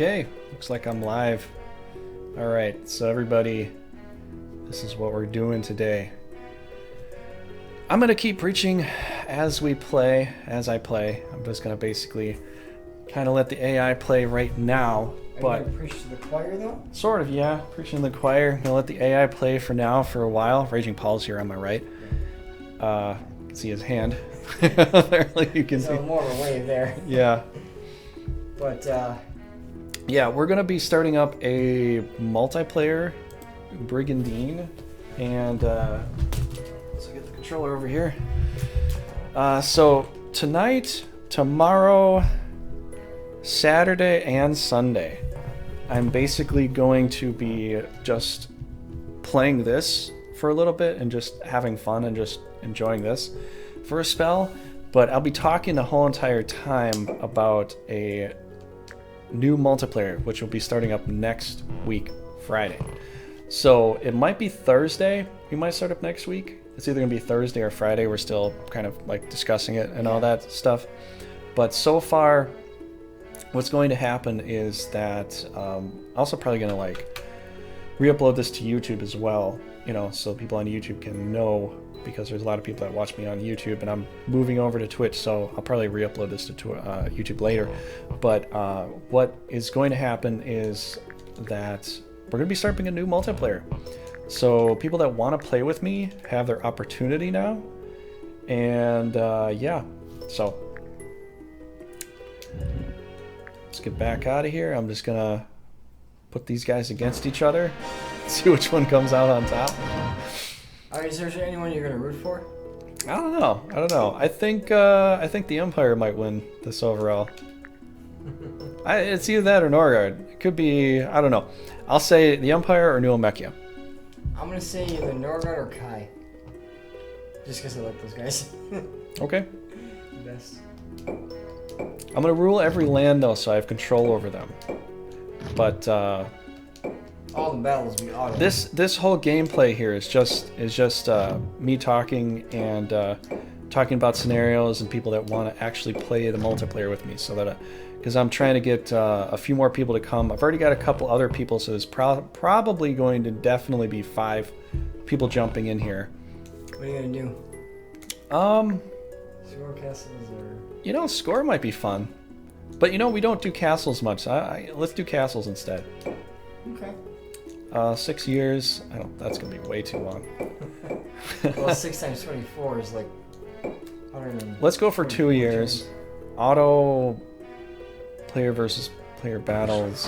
Okay, looks like I'm live. All right, so everybody, this is what we're doing today. I'm gonna keep preaching as we play, as I play. I'm just gonna basically kind of let the AI play right now. Are you gonna preach to the choir though? Sort of, yeah. Preaching to the choir. Gonna let the AI play for now for a while. Raging Paul's here on my right. You can see his hand. There, like you can see. More of a wave there. Yeah. But yeah, we're gonna be starting up a multiplayer Brigandine, and so get the controller over here. So tonight, tomorrow, Saturday, and Sunday, I'm basically going to be just playing this for a little bit and just having fun and just enjoying this for a spell. But I'll be talking the whole entire time about a new multiplayer, which will be starting up next week, Friday. So it might be Thursday. We might start up next week. It's either going to be Thursday or Friday. We're still kind of like discussing it and all that stuff. But so far, what's going to happen is that also probably going to like re-upload this to YouTube as well, you know, so people on YouTube can know, because there's a lot of people that watch me on YouTube, and I'm moving over to Twitch, so I'll probably re-upload this to YouTube later. But what is going to happen is that we're going to be starting a new multiplayer. So people that want to play with me have their opportunity now. And yeah, so let's get back out of here. I'm just going to put these guys against each other, see which one comes out on top. Is there anyone you're gonna root for? I don't know. I think the Empire might win this overall. It's either that or Norgard. It could be, I don't know. I'll say the Empire or New Mechia. I'm gonna say either Norgard or Kai. Just because I like those guys. Okay. Best. I'm gonna rule every land though, so I have control over them. But all the battles we auto. This whole gameplay here is just me talking and talking about scenarios and people that want to actually play the multiplayer with me, so that because I'm trying to get a few more people to come. I've already got a couple other people, so there's probably going to definitely be 5 people jumping in here. What are you gonna do? Score castles or? You know, score might be fun, but you know we don't do castles much. So let's do castles instead. Okay. 6 years. That's gonna be way too long. Well, 6 times 24 is like 100. Let's go for 2 years. Auto player versus player battles.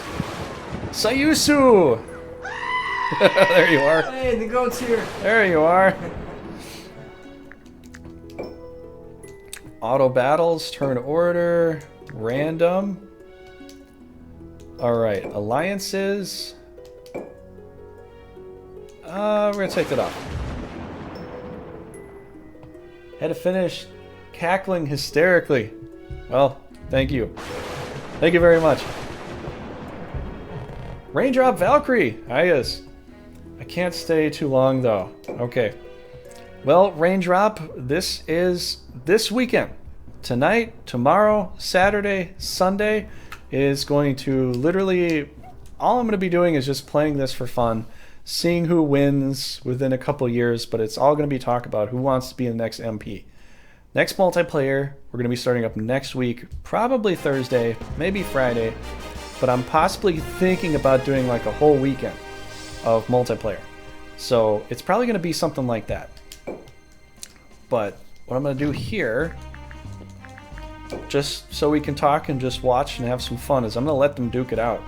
Sayusu! There you are. Hey, the goat's here. There you are. Auto battles, turn order, random. All right, alliances. We're gonna take that off. Had to finish cackling hysterically. Well, thank you. Thank you very much. Raindrop Valkyrie. Yes. I can't stay too long though. Okay. Well, Raindrop, this is this weekend. Tonight, tomorrow, Saturday, Sunday is going to literally, all I'm going to be doing is just playing this for fun, seeing who wins within a couple years, but it's all going to be talk about who wants to be the next MP. Next multiplayer, we're going to be starting up next week, probably Thursday, maybe Friday, but I'm possibly thinking about doing like a whole weekend of multiplayer. So it's probably going to be something like that. But what I'm going to do here, just so we can talk and just watch and have some fun, is I'm going to let them duke it out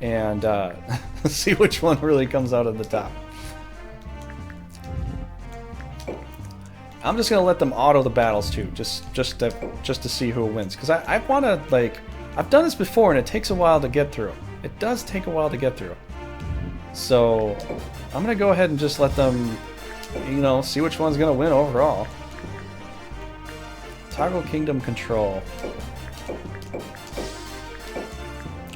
and see which one really comes out at the top. I'm just gonna let them auto the battles too, just to see who wins, because I want to, like, I've done this before and it takes a while to get through. It does take a while to get through. So I'm gonna go ahead and just let them, you know, see which one's gonna win overall. Toggle kingdom control.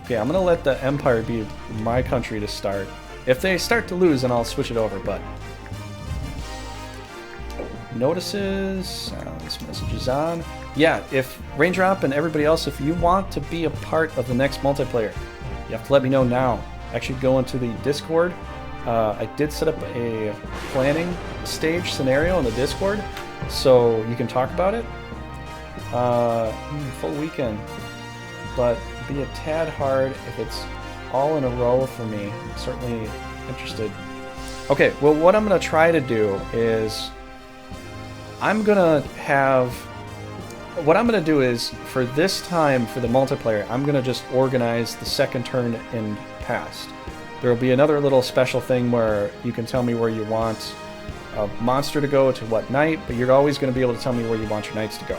Okay, I'm gonna let the Empire be my country to start. If they start to lose, then I'll switch it over, but... Notices, this message is on. Yeah, if Raindrop and everybody else, if you want to be a part of the next multiplayer, you have to let me know now. Actually, go into the Discord. I did set up a planning stage scenario in the Discord, so you can talk about it. Full weekend, but be a tad hard if it's all in a row for me. I'm certainly interested. Okay, well, what I'm going to try to do is what I'm going to do is, for this time, for the multiplayer, I'm going to just organize the second turn in past. There will be another little special thing where you can tell me where you want a monster to go to what night, but you're always going to be able to tell me where you want your knights to go.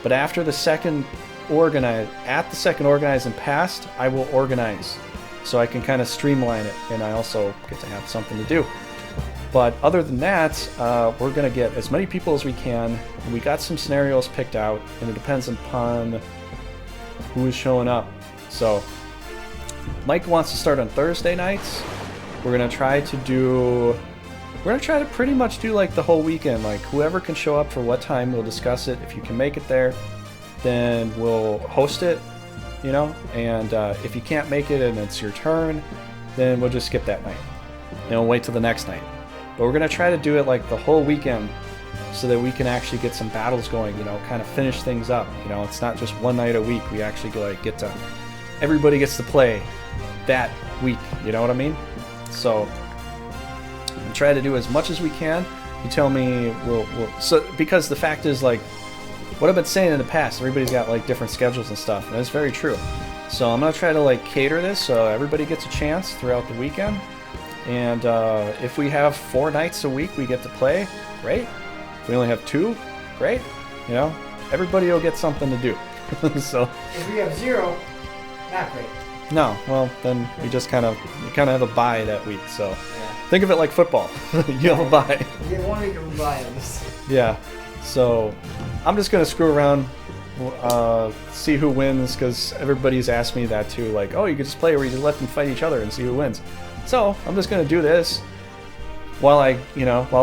But after the second organize, and past, I will organize, so I can kind of streamline it, and I also get to have something to do. But other than that, we're going to get as many people as we can. We got some scenarios picked out, and it depends upon who is showing up. So Mike wants to start on Thursday nights. We're going to try to pretty much do like the whole weekend. Like, whoever can show up for what time, we'll discuss it. If you can make it there, then we'll host it, you know, and if you can't make it and it's your turn, then we'll just skip that night and we'll wait till the next night. But we're going to try to do it like the whole weekend so that we can actually get some battles going, you know, kind of finish things up. You know, it's not just one night a week. We actually everybody gets to play that week, you know what I mean? So we'll try to do as much as we can. You tell me, because the fact is, like, what I've been saying in the past, everybody's got like different schedules and stuff, and that's very true. So I'm gonna try to like cater this so everybody gets a chance throughout the weekend. And if we have 4 nights a week we get to play, great. If we only have 2, great. You know, everybody will get something to do. So if we have 0, not great. No, well then we just kind of have a bye that week. So think of it like football. You have a bye. You get 1 week of a bye at least. Yeah. So I'm just gonna screw around, see who wins, because everybody's asked me that too. Like, oh, you could just play where you just let them fight each other and see who wins. So I'm just gonna do this while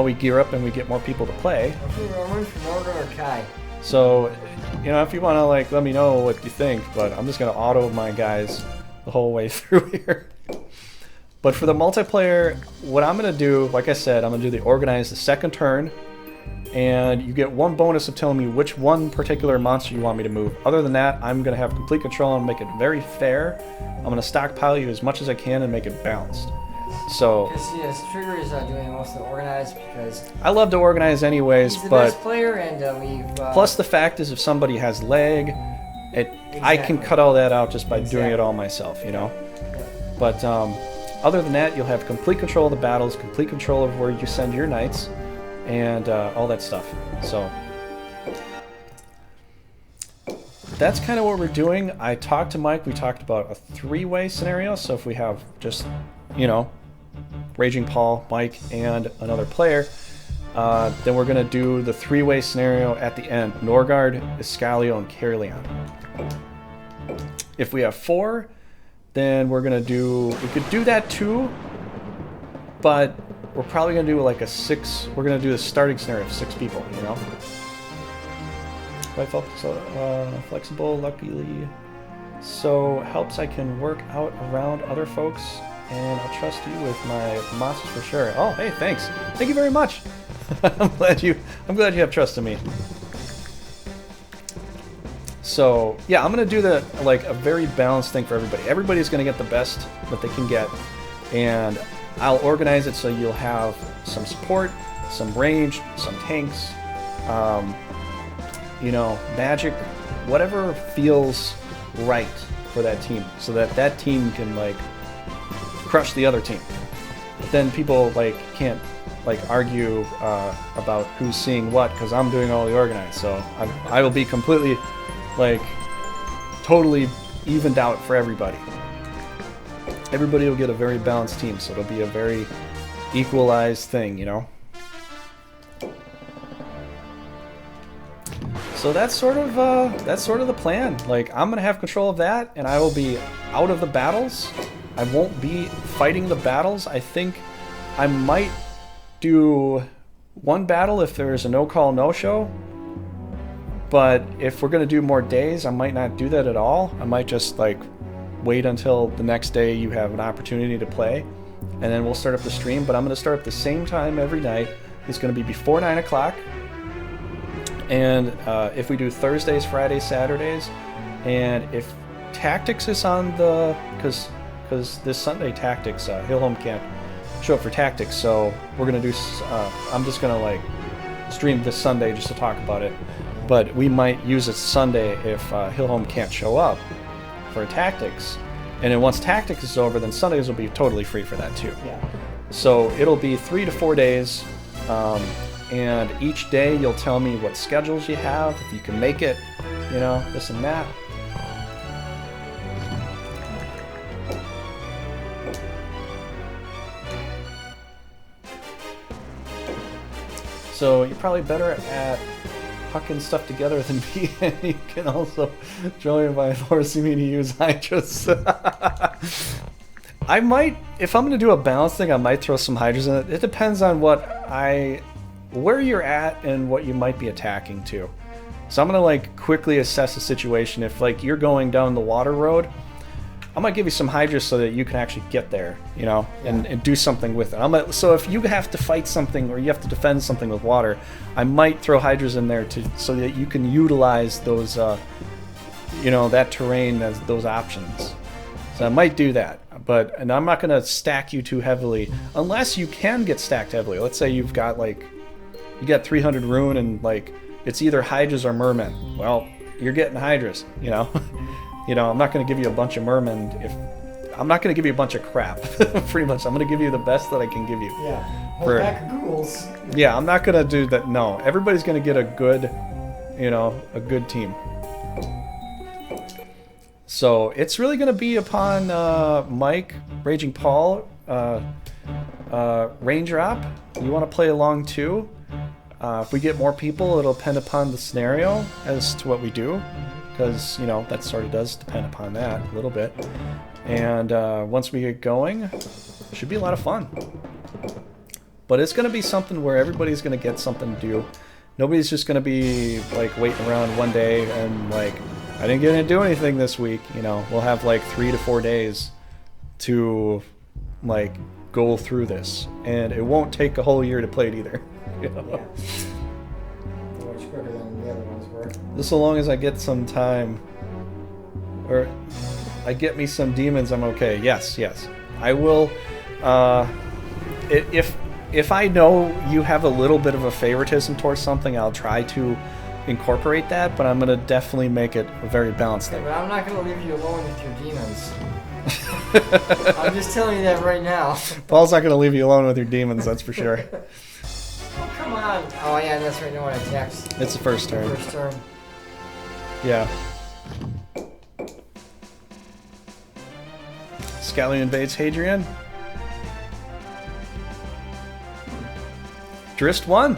we gear up and we get more people to play. If we run from Morgan or Kai. So, you know, if you want to like let me know what you think, but I'm just gonna auto my guys the whole way through here. But for the multiplayer, what I'm gonna do, like I said, I'm gonna do organize the second turn. And you get 1 bonus of telling me which one particular monster you want me to move. Other than that, I'm going to have complete control and make it very fair. I'm going to stockpile you as much as I can and make it balanced. So, yes, Trigger is doing most of the organize because I love to organize anyways, he's the but best player, and we've plus the fact is, if somebody has lag, I can cut all that out just by doing it all myself, you know. But other than that, you'll have complete control of the battles, complete control of where you send your knights, and all that stuff. So that's kind of what we're doing. I talked to Mike. We talked about a 3-way scenario. So if we have just, you know, Raging Paul, Mike, and another player, then we're going to do the 3-way scenario at the end. Norgard, Iscalio, and Caerleon. If we have 4, then we could do that too, but we're probably going to do like a 6. We're going to do the starting scenario of 6 people, you know? Quite flexible, luckily. So helps I can work out around other folks, and I'll trust you with my monsters for sure. Oh, hey, thanks. Thank you very much. I'm glad you have trust in me. So yeah, I'm going to do a very balanced thing for everybody. Everybody's going to get the best that they can get, and I'll organize it so you'll have some support, some range, some tanks, you know, magic, whatever feels right for that team, so that team can like crush the other team. But then people like can't like argue about who's seeing what, because I'm doing all the organized. So I will be completely like totally evened out for everybody. Everybody will get a very balanced team, so it'll be a very equalized thing, you know? So that's sort of the plan. Like, I'm gonna have control of that, and I will be out of the battles. I won't be fighting the battles. I think I might do 1 battle if there's a no-call, no-show. But if we're gonna do more days, I might not do that at all. I might just like wait until the next day you have an opportunity to play, and then we'll start up the stream. But I'm going to start at the same time every night. It's going to be before 9 o'clock. And if we do Thursdays, Fridays, Saturdays, and if Tactics is on the... Because this Sunday Tactics, Hillhome can't show up for Tactics, so we're going to do... I'm just going to, like, stream this Sunday just to talk about it. But we might use it Sunday if Hillhome can't show up for Tactics. And then once Tactics is over, then Sundays will be totally free for that too. Yeah. So it'll be 3 to 4 days, and each day you'll tell me what schedules you have, if you can make it, you know, this and that. So you're probably better at hucking stuff together than me, and you can also join by forcing me to use hydras. I might, if I'm going to do a balance thing, I might throw some hydras in it. It depends on where you're at and what you might be attacking to. So I'm going to like quickly assess the situation. If like you're going down the water road, I'm gonna give you some hydras so that you can actually get there, you know, and do something with it. So if you have to fight something or you have to defend something with water, I might throw hydras in there so that you can utilize those, you know, that terrain as those options. So I might do that, and I'm not gonna stack you too heavily unless you can get stacked heavily. Let's say you got 300 rune and like it's either hydras or mermen. Well, you're getting hydras, you know. You know, I'm not going to give you a bunch of mermen I'm not going to give you a bunch of crap, pretty much. I'm going to give you the best that I can give you. Yeah, whole pack of ghouls. Yeah, I'm not going to do that. No, everybody's going to get a good, you know, a good team. So it's really going to be upon Mike, Raging Paul, Raindrop. You want to play along too. If we get more people, it'll depend upon the scenario as to what we do. Because, you know, that sort of does depend upon that a little bit. And once we get going, it should be a lot of fun. But it's going to be something where everybody's going to get something to do. Nobody's just going to be, like, waiting around one day and, like, I didn't get to do anything this week. You know, we'll have, like, 3 to 4 days to, like, go through this. And it won't take a whole year to play it either. You know? Yeah. Just so long as I get some time, or I get me some demons, I'm okay. Yes, I will. If I know you have a little bit of a favoritism towards something, I'll try to incorporate that. But I'm gonna definitely make it a very balanced thing. But I'm not gonna leave you alone with your demons. I'm just telling you that right now. Paul's not gonna leave you alone with your demons. That's for sure. Oh, come on. Oh yeah, that's right. No one attacks. It's the first turn. First turn. Yeah. Scally invades Hadrian. Drist won.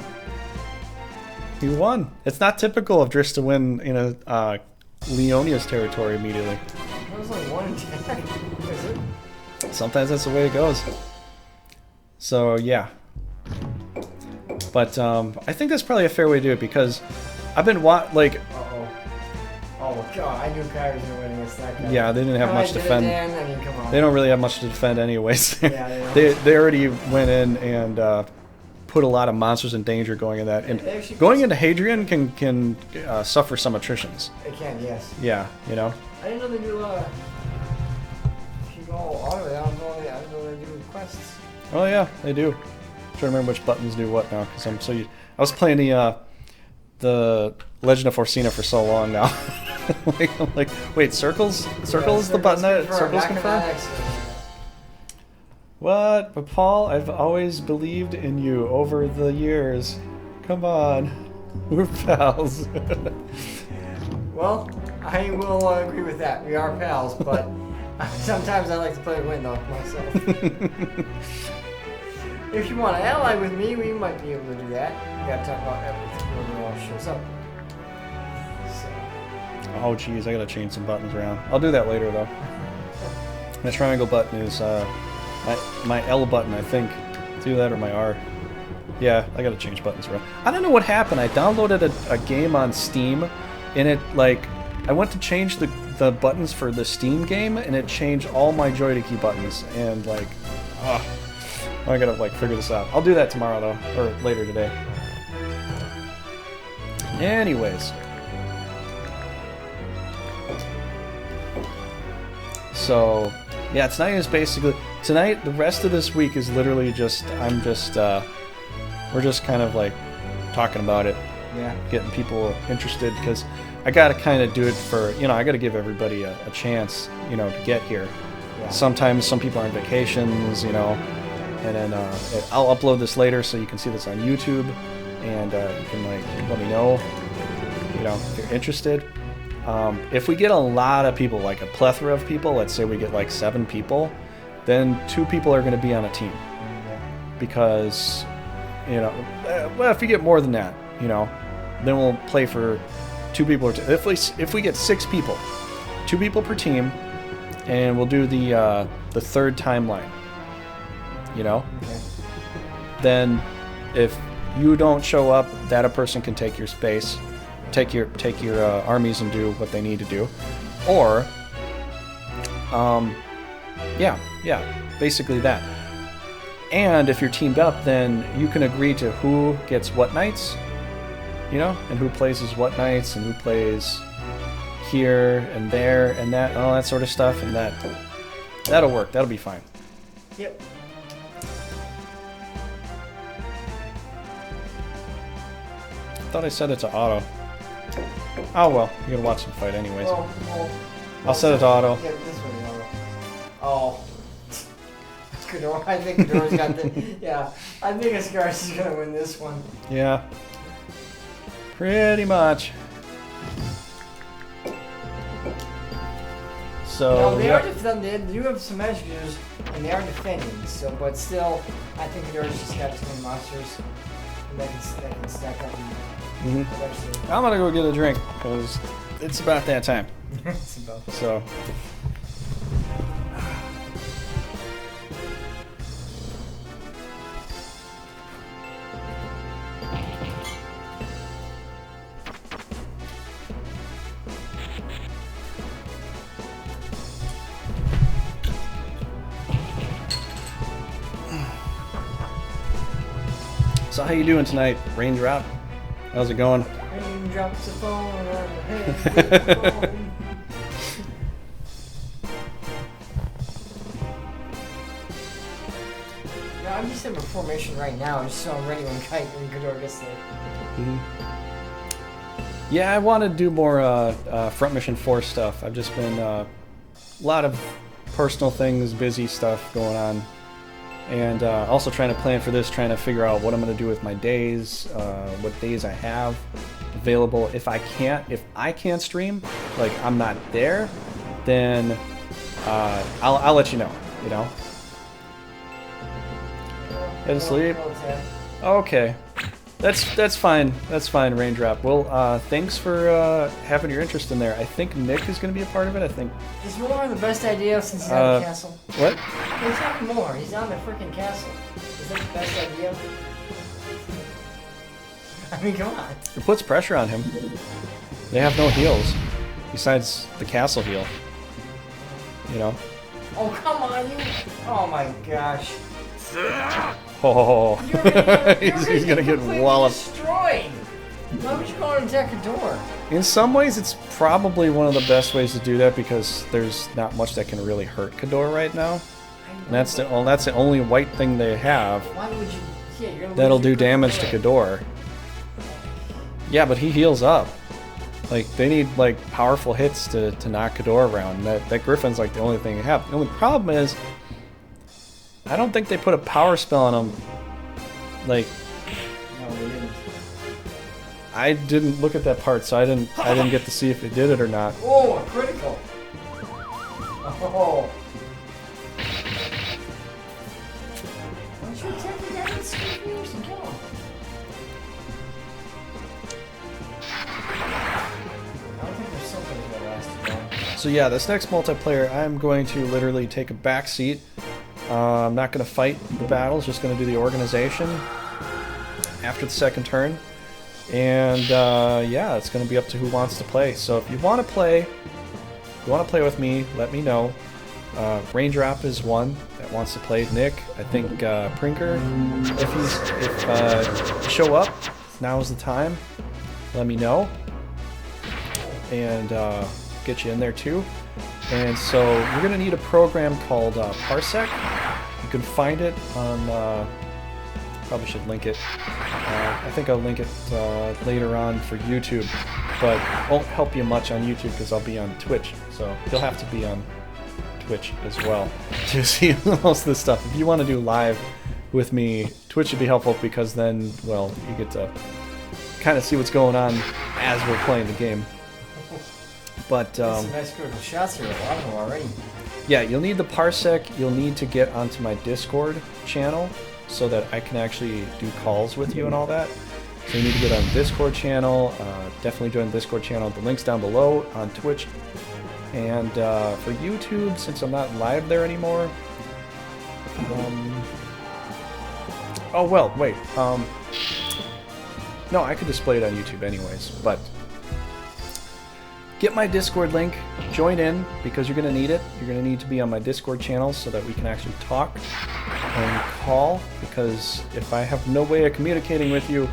He won. It's not typical of Drist to win in a Leonia's territory immediately. That was like one attack. Is it? Sometimes that's the way it goes. So yeah. But I think that's probably a fair way to do it because I've been Oh god, I knew Kai was gonna win against that guy. Yeah, they didn't have much to defend. I mean, come on. They don't really have much to defend anyways. Yeah, they already went in and put a lot of monsters in danger going in that. And going into Hadrian can suffer some attritions. It can, yes. Yeah, you know. I didn't know they do if you go auto, I didn't know they do quests. Oh yeah, they do. I'm trying to remember which buttons do what now because I was playing the Legend of Orsina for so long now. I'm like, wait, circles? Circles the button that circles confirm? What? But Paul, I've always believed in you over the years. Come on. We're pals. Well, I will agree with that. We are pals, but sometimes I like to play win though myself. If you want to ally with me, we might be able to do that. We gotta talk about everything when it all shows up. Oh geez, I gotta change some buttons around. I'll do that later though. My triangle button is my L button, I think. It's either that or my R. Yeah, I gotta change buttons around. I don't know what happened. I downloaded a game on Steam, and it I went to change the the buttons for the Steam game, and it changed all my joystick buttons. And like, I gotta like figure this out. I'll do that tomorrow though, or later today. Anyways, so yeah, tonight is basically tonight. The rest of this week is literally just we're just kind of like talking about it. Yeah. Getting people interested, because I gotta kind of do it for, you know, I gotta give everybody a chance, you know, to get here. Yeah. Sometimes some people are on vacations, you know, and then I'll upload this later so you can see this on YouTube, and you can like let me know, you know, if you're interested. If we get a lot of people, like a plethora of people, let's say we get like 7 people, then 2 people are going to be on a team, because, you know, well, if you get more than that, you know, then we'll play for 2 people. Or if we get 6 people, 2 people per team, and we'll do the third timeline. You know, then if you don't show up, that a person can take your space, take your armies and do what they need to do, or yeah, basically that. And if you're teamed up, then you can agree to who gets what nights, you know, and who plays as what nights, and who plays here and there and that, and all that sort of stuff, and that'll work. That'll be fine. Yep. I thought I set it to auto. Oh well, you're gonna watch them fight anyways. I'll set it to auto. Yeah, this one, auto. Oh. Kador, I think Kador's got the. Yeah, I think Ascaris is gonna win this one. Yeah. Pretty much. So. No, they are defending. They do have some messages, and they are defending. So, but still, I think Kador's just got too many monsters, and they can stack up. And eventually. I'm gonna go get a drink because it's about that time. It's about. So. So how you doing tonight, Raindrop? How's it going? Raindrops of phone on the head. No, I'm just in a formation right now, just so I'm ready when Kador gets there. Yeah, I want to do more Front Mission 4 stuff. I've just been a lot of personal things, busy stuff going on. And also trying to plan for this, trying to figure out what I'm going to do with my days, what days I have available. If I can't stream, like I'm not there, then I'll let you know, you know? Head to sleep? Okay. That's fine. That's fine, Raindrop. Well, thanks for having your interest in there. I think Nick is going to be a part of it. I think. Is Moore the best idea since he's on the castle? What? He's not Moore. He's on the freaking castle. Is that the best idea? I mean, come on. It puts pressure on him. They have no heals besides the castle heal. You know. Oh come on, you! Oh my gosh. Oh, he's gonna get walloped. Destroyed. Why would you go and attack a door? In some ways, it's probably one of the best ways to do that because there's not much that can really hurt Kador right now. And that's the only white thing they have. Why would you? Yeah, you're gonna that'll do damage to Kador. Yeah, but he heals up. Like they need like powerful hits to knock Kador around. That Griffin's like the only thing they have. The only problem is, I don't think they put a power spell on him. Like, no, they didn't. I didn't look at that part, so I didn't get to see if it did it or not. Oh, a critical! Oh. Why don't you attack the guy with spears and kill him? I don't think there's something that lasts too long. So yeah, this next multiplayer, I'm going to literally take a back seat. I'm not going to fight the battles, just going to do the organization after the second turn. And yeah, it's going to be up to who wants to play. So if you want to play, if you want to play with me, let me know. Raindrop is one that wants to play. Nick, I think Prinker, if you show up, now's the time. Let me know, and get you in there too. And so you're gonna need a program called Parsec. You can find it on. Probably should link it. I think I'll link it later on for YouTube, but it won't help you much on YouTube because I'll be on Twitch. So you'll have to be on Twitch as well to see most of this stuff. If you want to do live with me, Twitch would be helpful because then, well, you get to kind of see what's going on as we're playing the game. But some nice critical shots here. A lot of them already. Yeah, you'll need the Parsec. You'll need to get onto my Discord channel so that I can actually do calls with you and all that. So you need to get on the Discord channel. Definitely join the Discord channel. The link's down below on Twitch. And for YouTube, since I'm not live there anymore... oh, well, wait. No, I could display it on YouTube anyways, but... Get my Discord link, join in, because you're going to need it. You're going to need to be on my Discord channel so that we can actually talk and call, because if I have no way of communicating with you,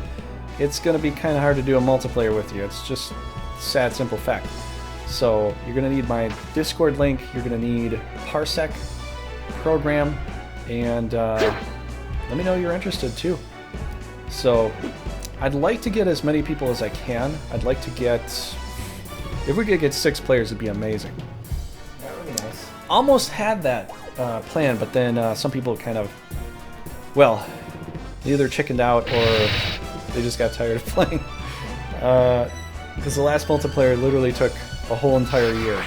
it's going to be kind of hard to do a multiplayer with you. It's just a sad, simple fact. So you're going to need my Discord link, you're going to need Parsec program, and let me know you're interested too. So I'd like to get as many people as I can. I'd like to get... If we could get 6 players, it'd be amazing. That would be nice. Almost had that plan, but then some people kind of, well, either chickened out or they just got tired of playing. Because the last multiplayer literally took a whole entire year,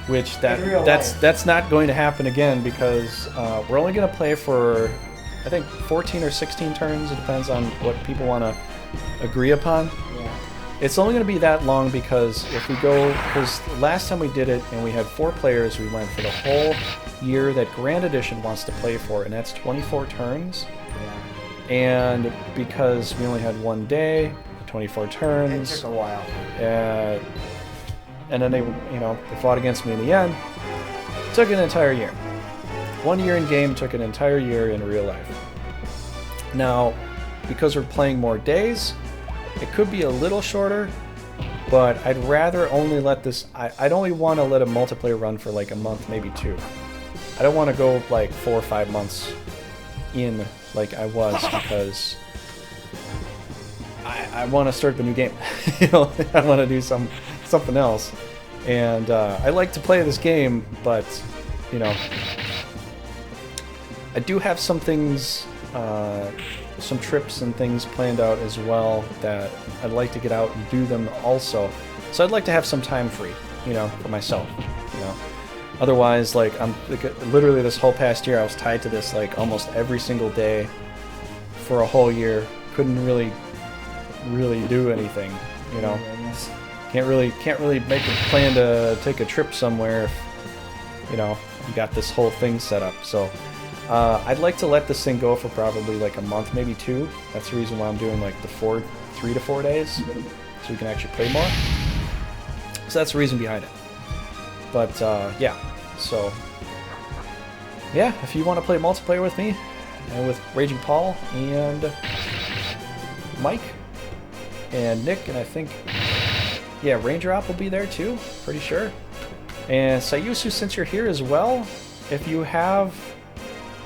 which that's not going to happen again because we're only going to play for, I think, 14 or 16 turns. It depends on what people want to agree upon. It's only going to be that long because if we go, because last time we did it and we had 4 players, we went for the whole year that Grand Edition wants to play for, and that's 24 turns. Yeah. And because we only had 1 day, 24 turns. It took a while. And then they, they fought against me in the end. It took an entire year. 1 year in game took an entire year in real life. Now, because we're playing more days, it could be a little shorter, but I'd rather only let this... I'd only want to let a multiplayer run for like a month, maybe 2. I don't want to go like 4 or 5 months in like I was because I want to start the new game. I want to do something else. And I like to play this game, but, I do have some things... some trips and things planned out as well that I'd like to get out and do them also. So I'd like to have some time free, for myself, Otherwise, like, literally this whole past year I was tied to this like almost every single day for a whole year. Couldn't really do anything, Can't really make a plan to take a trip somewhere if, you got this whole thing set up. So I'd like to let this thing go for probably like a month, maybe 2. That's the reason why I'm doing like the 3 to 4 days, so we can actually play more. So that's the reason behind it. But yeah, so yeah, if you want to play multiplayer with me, and with Raging Paul and Mike and Nick, and I think, yeah, Raindrop will be there too, pretty sure. And Sayusu, since you're here as well, if you have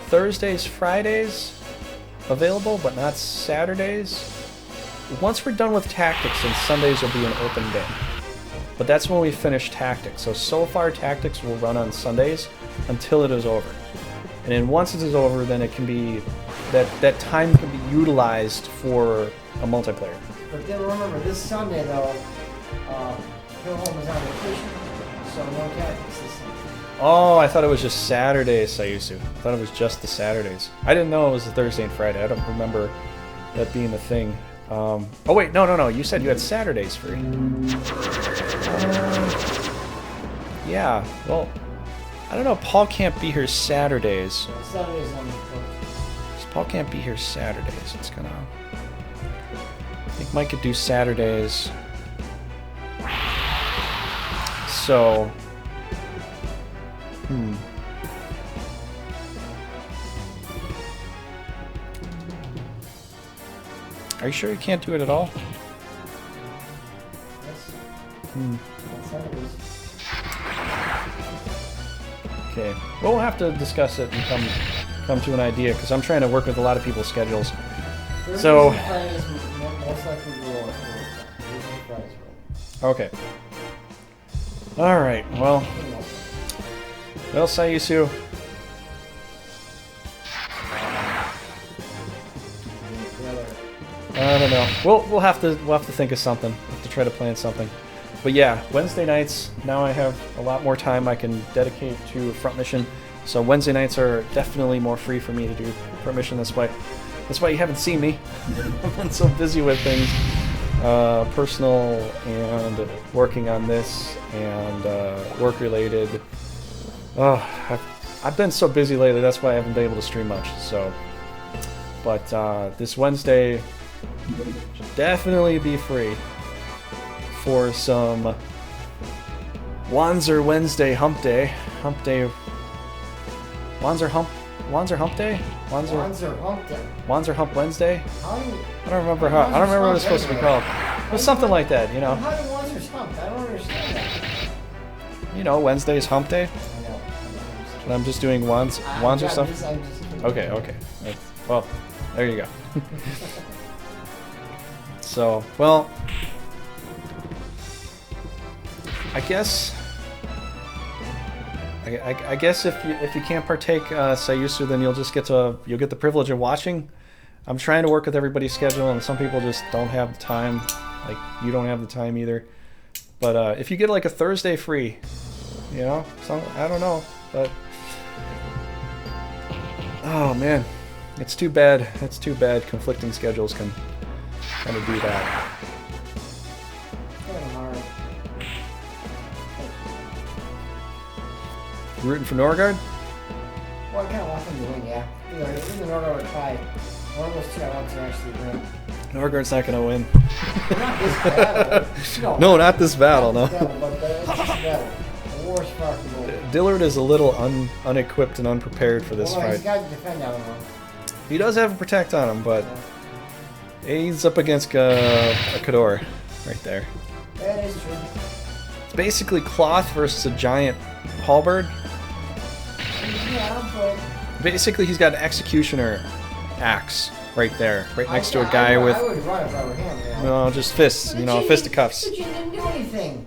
Thursdays, Fridays available, but not Saturdays. Once we're done with Tactics, and Sundays will be an open day. But that's when we finish Tactics. So far Tactics will run on Sundays until it is over. And then once it is over, then it can be, that time can be utilized for a multiplayer. But then remember, this Sunday though, Phil Holm is on vacation, so no Tactics this Sunday. Oh, I thought it was just Saturdays, Sayusu. I thought it was just the Saturdays. I didn't know it was a Thursday and Friday. I don't remember that being the thing. Oh wait, no. You said you had Saturdays free. Yeah, well, I don't know. Paul can't be here Saturdays. Saturdays on the book. Paul can't be here Saturdays. It's gonna... I think Mike could do Saturdays. So... Are you sure you can't do it at all? Yes. Hmm. That's how it is. Okay. Well, we'll have to discuss it and come to an idea because I'm trying to work with a lot of people's schedules. So. Thursdays and Fridays most likely will. Thursdays and Fridays will. Okay. All right. Well, Sayusu. I don't know. We'll have to think of something. We'll have to try to plan something. But yeah, Wednesday nights. Now I have a lot more time I can dedicate to front mission. So Wednesday nights are definitely more free for me to do front mission this way. That's why you haven't seen me. I've been so busy with things, personal and working on this and work related. I've been so busy lately. That's why I haven't been able to stream much. So, but this Wednesday should definitely be free for some Wanzer Wednesday Hump Day. Hump Day. Wanzer Hump Day? Wanzer Hump Day. Wanzer Hump Wednesday? How do you, I don't remember what it's supposed to be called. It was something like that, you know. How do Wanzers hump? I don't understand that. You know, Wednesday's Hump Day. I know. And I'm just doing Wanzer stuff. I'm just kidding. Okay. Well, there you go. So, well, I guess if you can't partake, Sayusu, then you'll get the privilege of watching. I'm trying to work with everybody's schedule, and some people just don't have the time. Like you don't have the time either. But if you get like a Thursday free, you know, I don't know, but oh man, it's too bad. It's too bad. Conflicting schedules can kind of do that. Kind of hard. You rooting for Norgard? Well, I kind of want them to win, yeah. Even Norgard would try. One of those two I want to actually win. Norgard's not going to win. Not this battle. No, not this battle, no. This battle, but this battle. The war spark the goal. Dillard is a little unequipped and unprepared for this He's fight. got to defend that one. He does have a protect on him, but he's up against a Kador right there. That is true. It's basically cloth versus a giant halberd. Yeah, but Basically, he's got an executioner axe right there, right next to a guy I with would run if I were him, you know. no, just fists, you know, fisticuffs. But you didn't do anything.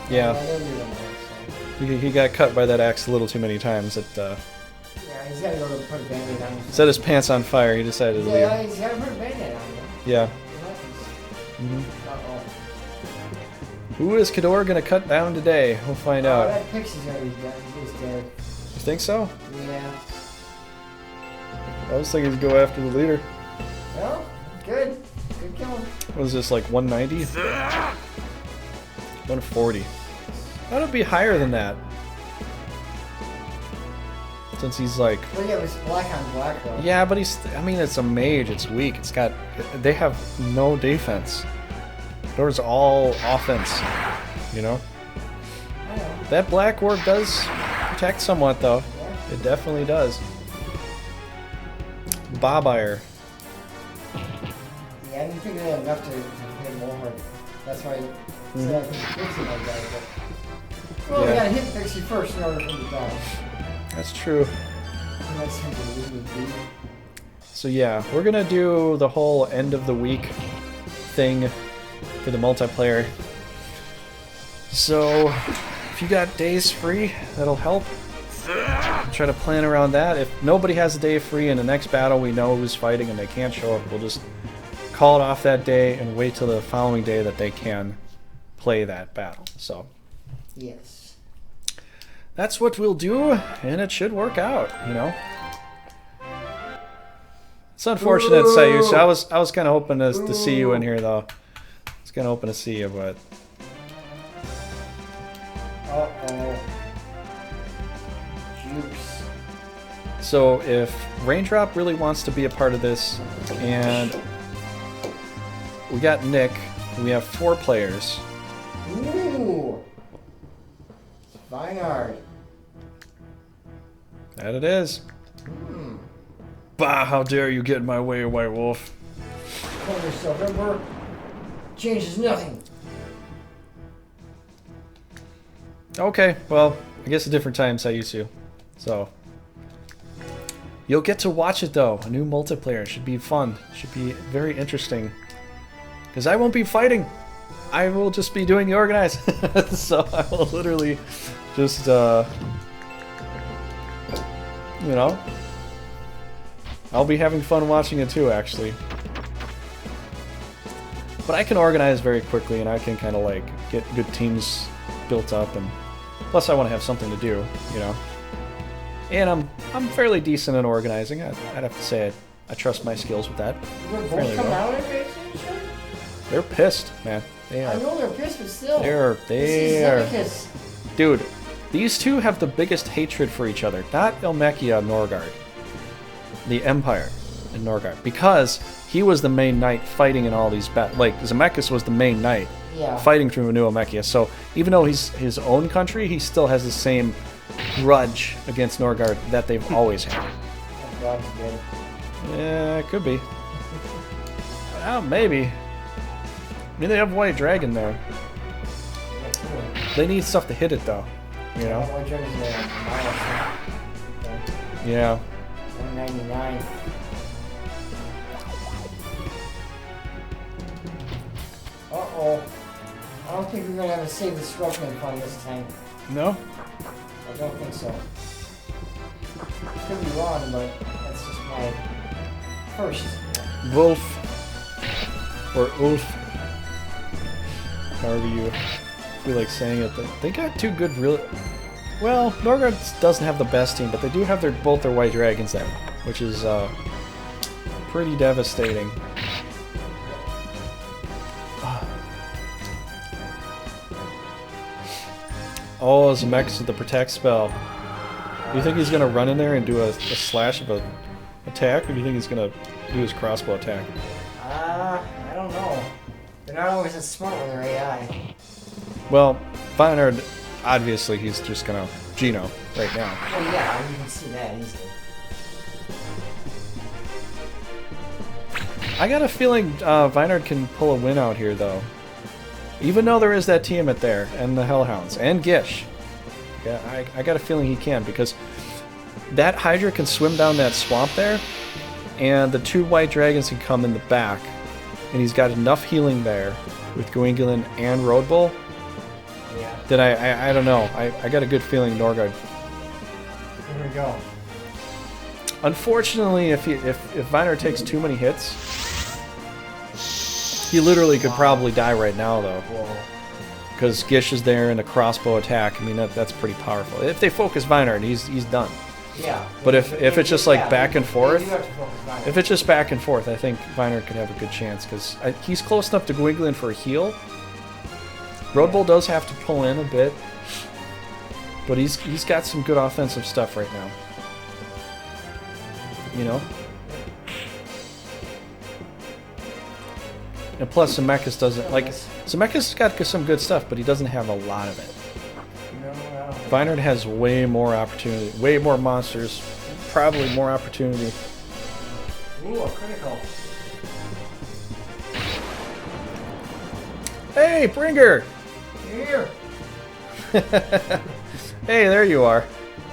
Yeah, I didn't do anything, he got cut by that axe a little too many times. It so. Yeah, he's got to go to put a band-aid on him. set his pants on fire. He decided to Yeah, leave. he's got to put a band-aid on him. Yeah. Uh-oh. Who is Kador gonna cut down today? We'll find Oh, out. that pixie's gonna be dead. He's dead. You think so? Yeah. I was thinking he'd go after the leader. Well, good. Good kill. What is this, like 190? 140. That would be higher than that. Since he's like... Well, yeah, it was black on black, though. Yeah, but I mean, it's a mage. It's weak. They have no defense. There's all offense, you know? I know. That black orb does protect somewhat, though. Yeah. It definitely does. Bobire. Yeah, I didn't think they had enough to hit more. That's why I said I think Pixie like that. But, well, we Yeah. gotta hit Pixie first in order for him to die. That's true. And that's him to leave me be. So yeah, we're gonna do the whole end of the week thing for the multiplayer. So if you got days free, that'll help. Try to plan around that. If nobody has a day free in the next battle we know who's fighting and they can't show up, we'll just call it off that day and wait till the following day that they can play that battle. So Yes. that's what we'll do, and it should work out, you know. It's unfortunate, Sayus. I was kind of hoping to see you in here, though. I was kind of hoping to see you, but Uh-oh. Juice. so if Raindrop really wants to be a part of this, and we got Nick, we have 4 players. Ooh. Vineyard. That it is. Bah, how dare you get in my way, White Wolf. Calm yourself, Emperor. Changes nothing. Okay, well, I guess a different time, Sayusu. So, you'll get to watch it though. A new multiplayer. Should be fun. Should be very interesting. Because I won't be fighting. I will just be doing the organize. So I will literally just, you know, I'll be having fun watching it too, actually. But I can organize very quickly, and I can kind of like get good teams built up, and plus I want to have something to do, you know. And I'm fairly decent at organizing. I'd have to say I trust my skills with that. We're both coming out of it, sure? They're pissed, man. They are. I know they're pissed, but still. They are. This is Dude, these two have the biggest hatred for each other. Not Elmechia and Norgard. The Empire and Norgard. Because he was the main knight fighting in all these battles. Like, Zemeckis was the main knight fighting through New Elmechia. So, even though he's his own country, he still has the same grudge against Norgard that they've always had. Oh, God's good. Yeah, it could be. Well, maybe. I mean, they have White Dragon there. Yeah, cool. They need stuff to hit it, though. You know? White Dragon's okay. Yeah. 199. Uh-oh. I don't think we're going to have a save the Scorpion fun this time. No? I don't think so. Could be wrong, but that's just my first. Wolf. Or Ulf. However you feel like saying it. They got two good real... Well, Norgard doesn't have the best team, but they do have both their White Dragons there, which is pretty devastating. Oh, Zemeckis with the Protect spell. Do you think he's going to run in there and do a slash of a attack, or do you think he's going to do his crossbow attack? I don't know. They're not always as smart with their AI. Well, Vinard, obviously, he's just going to Geno right now. Oh yeah, you can see that easily. I got a feeling Vinard can pull a win out here, though. Even though there is that Tiamat there, and the Hellhounds, and Gish. Yeah, I got a feeling he can, because that Hydra can swim down that swamp there, and the two White Dragons can come in the back, and he's got enough healing there with Gwingulin and Road Bull that I don't know. I got a good feeling Norgard. Here we go. Unfortunately, if Vinard takes too many hits, he literally could probably die right now, though. Because Gish is there and a crossbow attack. I mean, that's pretty powerful. If they focus Vinard, he's done. Yeah. But if it's just like back and forth, you have to focus Vinard. if it's just back and forth, I think Vinard could have a good chance, because he's close enough to Gwingulin for a heal. Road Bull does have to pull in a bit, but he's got some good offensive stuff right now. You know? And plus, Zemeckis doesn't, like, Zemeckis got some good stuff, but he doesn't have a lot of it. No. Vinard has way more opportunity, way more monsters, probably more opportunity. Ooh, a critical. Hey, Bringer! Here. Hey, there you are.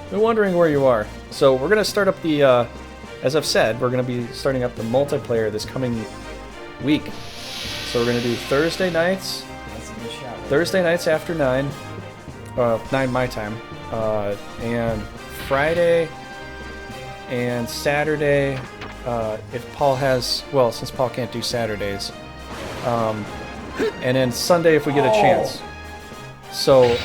Been wondering where you are. So we're gonna start up the, as I've said, we're gonna be starting up the multiplayer this coming week. So we're gonna do Thursday nights. That's a good shot. Thursday nights after 9, 9 my time, and Friday and Saturday, if Paul has, well, since Paul can't do Saturdays, and then Sunday if we get a chance. So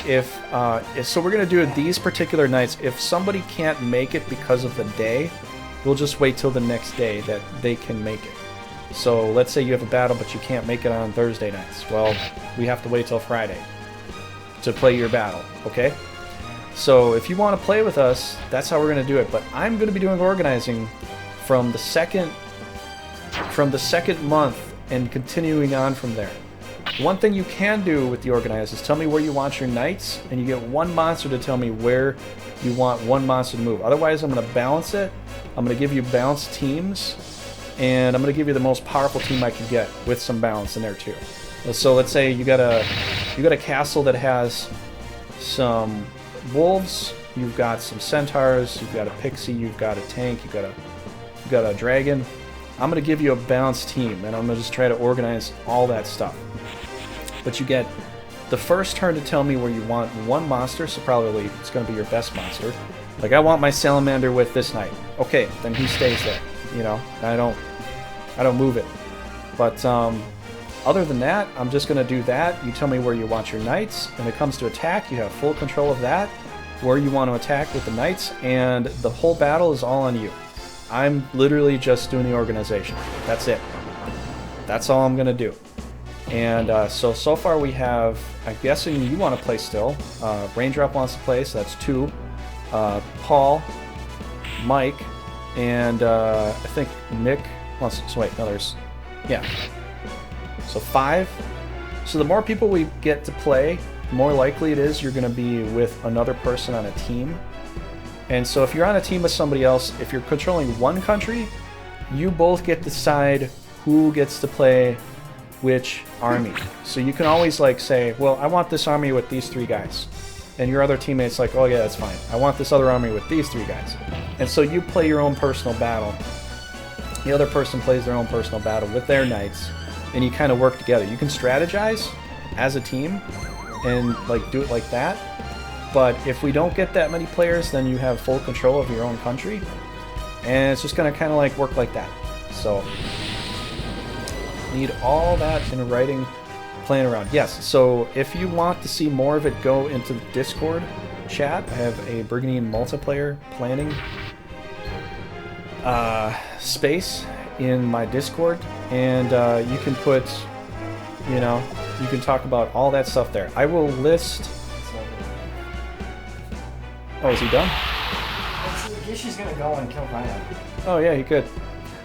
so we're gonna do it these particular nights. If somebody can't make it because of the day, we'll just wait till the next day that they can make it. So let's say you have a battle but you can't make it on Thursday nights. Well, we have to wait till Friday to play your battle, okay? So if you want to play with us, that's how we're going to do it. But I'm going to be doing organizing from the second month and continuing on from there. One thing you can do with the organize is tell me where you want your knights, and you get one monster to tell me where you want one monster to move. Otherwise, I'm going to balance it. I'm going to give you balanced teams, and I'm going to give you the most powerful team I can get with some balance in there too. So let's say you got a castle that has some wolves, you've got some centaurs, you've got a pixie, you've got a tank, you've got a dragon. I'm going to give you a balanced team, and I'm going to just try to organize all that stuff. But you get the first turn to tell me where you want one monster, so probably it's going to be your best monster. Like, I want my salamander with this knight. Okay, then he stays there. You know, I don't move it. But other than that, I'm just going to do that. You tell me where you want your knights. When it comes to attack, you have full control of that, where you want to attack with the knights, and the whole battle is all on you. I'm literally just doing the organization. That's it. That's all I'm going to do. And so far we have, I'm guessing you want to play still. Raindrop wants to play, so that's 2. Paul, Mike, and I think Nick wants to, so wait, no, there's, yeah. So 5. So the more people we get to play, the more likely it is you're going to be with another person on a team. And so if you're on a team with somebody else, if you're controlling one country, you both get to decide who gets to play which army. So you can always like say, well, I want this army with these 3 guys. And your other teammate's like, oh yeah, that's fine. I want this other army with these 3 guys. And so you play your own personal battle. The other person plays their own personal battle with their knights. And you kind of work together. You can strategize as a team and like do it like that. But if we don't get that many players, then you have full control of your own country. And it's just going to kind of like work like that. So, need all that in writing, playing around. Yes, so if you want to see more of it, go into the Discord chat. I have a Brigandine multiplayer planning space in my Discord. And you can put, you know, you can talk about all that stuff there. I will list... Oh, is he done? I guess she's gonna go and kill Rhino. Oh yeah, he could.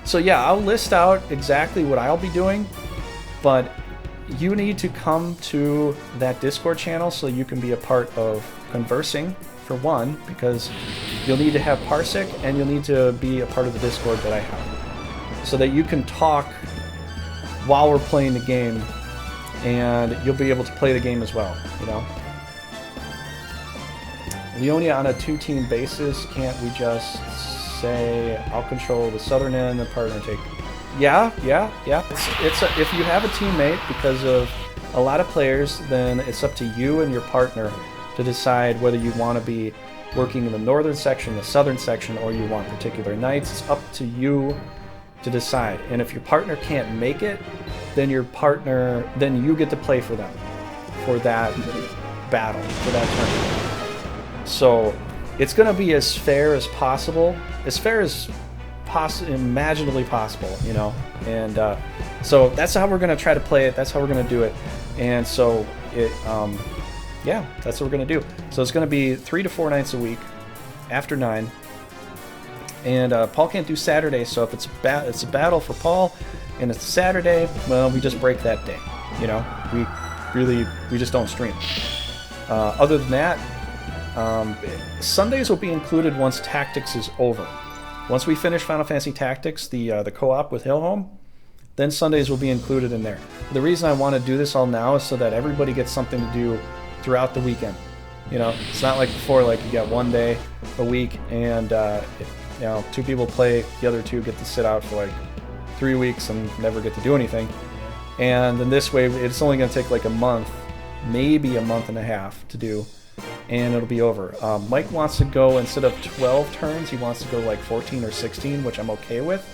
So yeah, I'll list out exactly what I'll be doing, but you need to come to that Discord channel so you can be a part of conversing, for one, because you'll need to have Parsec, and you'll need to be a part of the Discord that I have, so that you can talk while we're playing the game, and you'll be able to play the game as well, you know? Leonia on a 2-team basis, can't we just say I'll control the southern end and the partner take? Yeah. It's if you have a teammate, because of a lot of players, then it's up to you and your partner to decide whether you want to be working in the northern section, the southern section, or you want particular knights. It's up to you to decide. And if your partner can't make it, then then you get to play for them for that battle, for that tournament. So it's going to be as fair as possible, as fair as imaginably possible, you know. And so that's how we're going to try to play it. That's how we're going to do it. And so yeah, that's what we're going to do. So it's going to be 3 to 4 nights a week after 9. And Paul can't do Saturday, so if it's a battle for Paul and it's Saturday, well, we just break that day. You know, we just don't stream. Other than that, Sundays will be included once Tactics is over. Once we finish Final Fantasy Tactics, the co-op with Hillhome, then Sundays will be included in there. The reason I want to do this all now is so that everybody gets something to do throughout the weekend. You know, it's not like before, like you got one day a week, and you know, 2 people play, the other 2 get to sit out for like 3 weeks and never get to do anything. And then this way, it's only going to take like a month, maybe a month and a half to do, and it'll be over. Mike wants to go, instead of 12 turns, he wants to go like 14 or 16, which I'm okay with.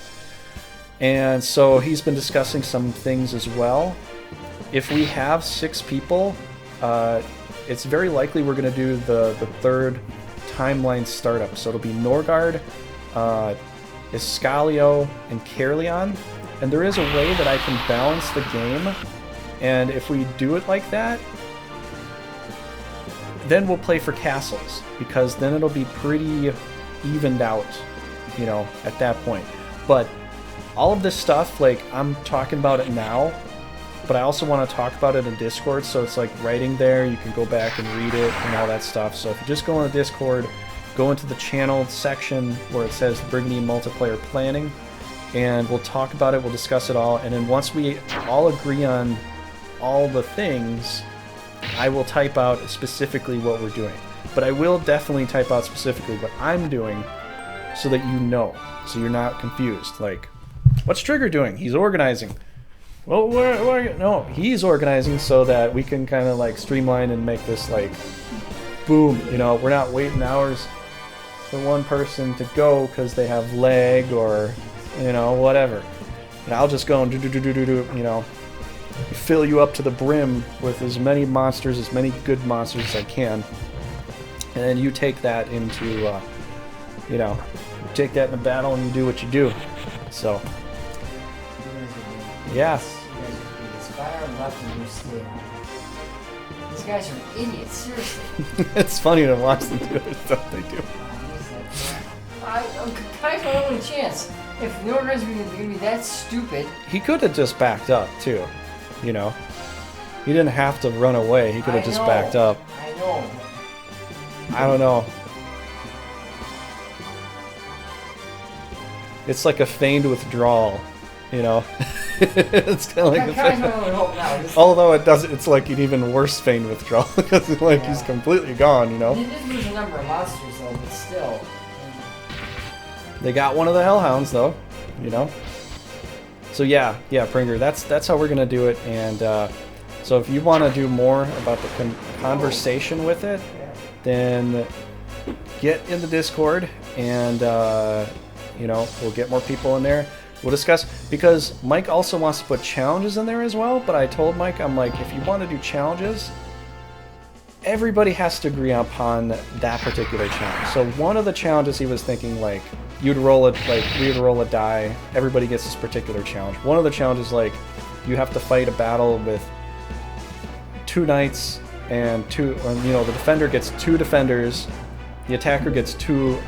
And so he's been discussing some things as well. If we have 6 people, it's very likely we're going to do the 3rd timeline startup. So it'll be Norgard, Iscalio, and Caerleon. And there is a way that I can balance the game. And if we do it like that, then we'll play for castles, because then it'll be pretty evened out, you know, at that point. But all of this stuff, like, I'm talking about it now, but I also want to talk about it in Discord, so it's like writing there, you can go back and read it and all that stuff. So if you just go on the Discord, go into the channel section where it says Brigandine Multiplayer Planning, and we'll talk about it, we'll discuss it all, and then once we all agree on all the things, I will type out specifically what we're doing. But I will definitely type out specifically what I'm doing so that you know, so you're not confused. Like, what's Trigger doing? He's organizing. Well, no, he's organizing so that we can kind of like streamline and make this like, boom, you know, we're not waiting hours for one person to go because they have lag or, you know, whatever. And I'll just go and do, you know, fill you up to the brim with as many monsters, as many good monsters as I can. And then you take that into, you know, you take that in a battle and you do what you do. So, yeah. These guys are idiots, seriously. It's funny to watch them do the stuff they do. Kai's my only chance. If the organizers are going to be that stupid... He could have just backed up, too. You know? He didn't have to run away. He could have just backed up. I know. I don't know. It's like a feigned withdrawal, you know? It's kind of like Kai's my only hope now. Although it doesn't, it's like an even worse feigned withdrawal because like he's completely gone, you know? He did lose a number of monsters though, but still. They got one of the Hellhounds though, you know? So yeah, Pringer, that's how we're gonna do it. And so if you want to do more about the conversation with it, then get in the Discord and you know, we'll get more people in there. We'll discuss, because Mike also wants to put challenges in there as well, but I told Mike, I'm like, if you want to do challenges, everybody has to agree upon that particular challenge. So one of the challenges he was thinking, like, we would roll a die, everybody gets this particular challenge. One of the challenges, like, you have to fight a battle with 2 knights and you know, the defender gets 2 defenders, the attacker gets 2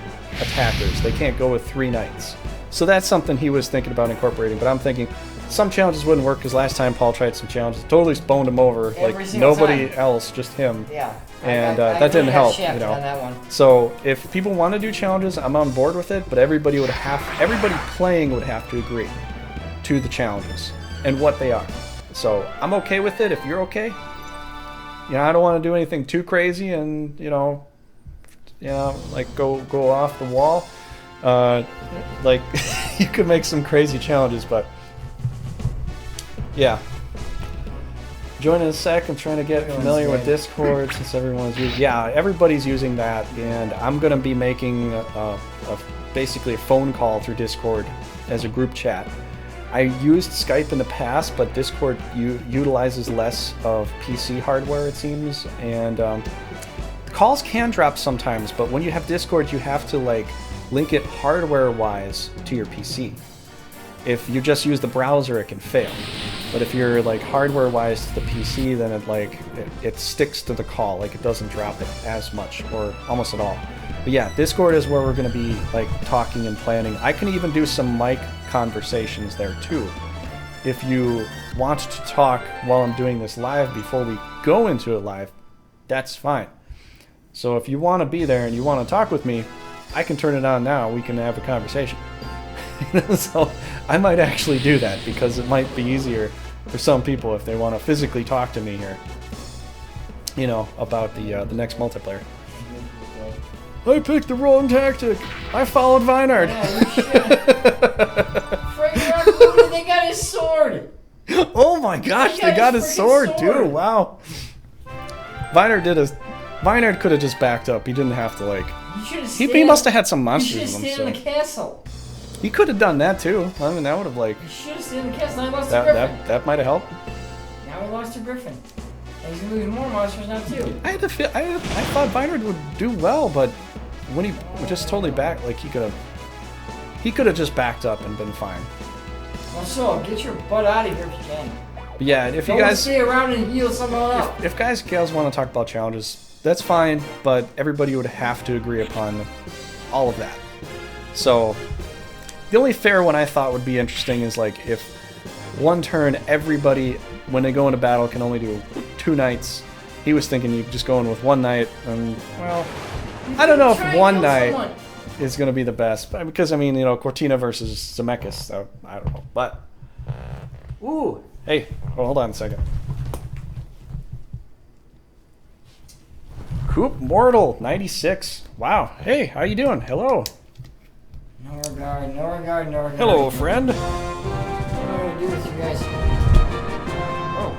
attackers. They can't go with 3 knights. So that's something he was thinking about incorporating, but I'm thinking some challenges wouldn't work because last time Paul tried some challenges, totally boned him over, like nobody else, just him. Yeah. And that didn't help, you know. On that one. So if people want to do challenges, I'm on board with it, but everybody playing would have to agree to the challenges and what they are. So I'm okay with it if you're okay. You know, I don't want to do anything too crazy and, you know, like go off the wall. Like you could make some crazy challenges, but yeah. Join in a sec. I'm trying to get familiar with Discord since everyone's using. Yeah, everybody's using that, and I'm gonna be making basically a phone call through Discord as a group chat. I used Skype in the past, but Discord utilizes less of PC hardware, it seems, and calls can drop sometimes. But when you have Discord, you have to like link it hardware-wise to your PC. If you just use the browser, it can fail. But if you're like hardware-wise to the PC, then it sticks to the call, like it doesn't drop it as much or almost at all. But yeah, Discord is where we're going to be like talking and planning. I can even do some mic conversations there too. If you want to talk while I'm doing this live before we go into it live, that's fine. So if you want to be there and you want to talk with me, I can turn it on now. We can have a conversation. So I might actually do that because it might be easier for some people if they want to physically talk to me here, you know, about the next multiplayer. I picked the wrong tactic. I followed Vinard. Yeah, you should. They got his sword. Oh my gosh, they got his sword too. Wow. Vinard could have just backed up. He didn't have to like. He must have had some monsters in him. You should have stayed in the castle. He could have done that too. I mean, that would have like. You should have stayed in the castle. Now he lost to Griffin. That might have helped. Now he lost to Griffin. And he's gonna lose more monsters now too. I thought Vinard would do well, but when he just totally backed, like he could have just backed up and been fine. Well, so get your butt out of here if you can. But yeah, if you guys stay around and heal someone up. If guys and gals want to talk about challenges, that's fine, but everybody would have to agree upon all of that. So the only fair one I thought would be interesting is like if one turn everybody, when they go into battle, can only do 2 knights. He was thinking you just go in with 1 knight, and well, I don't know if Try and one kill night someone. is going to be the best. Because, I mean, you know, Cortina versus Zemeckis. So, I don't know. But, Ooh. hey, hold on a second. Coop Mortal, 96. Wow. Hey, how you doing? Hello. No regard, no regard, no regard. Hello, friend. What am I going to do with you guys? Oh.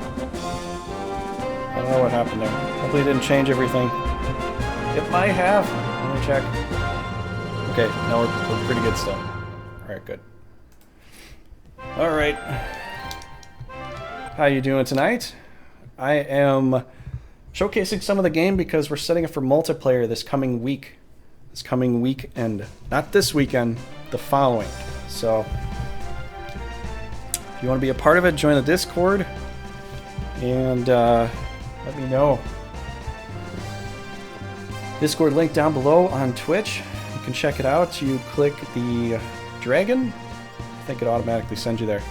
I don't know what happened there. Hopefully it didn't change everything. It might have. Let me check. Okay, no, we're pretty good still. Alright, good. Alright. How you doing tonight? I am showcasing some of the game because we're setting it for multiplayer this coming week. This coming weekend. Not this weekend, the following. So, if you want to be a part of it, join the Discord. And let me know. Discord link down below on Twitch. You can check it out. You click the dragon. I think it automatically sends you there.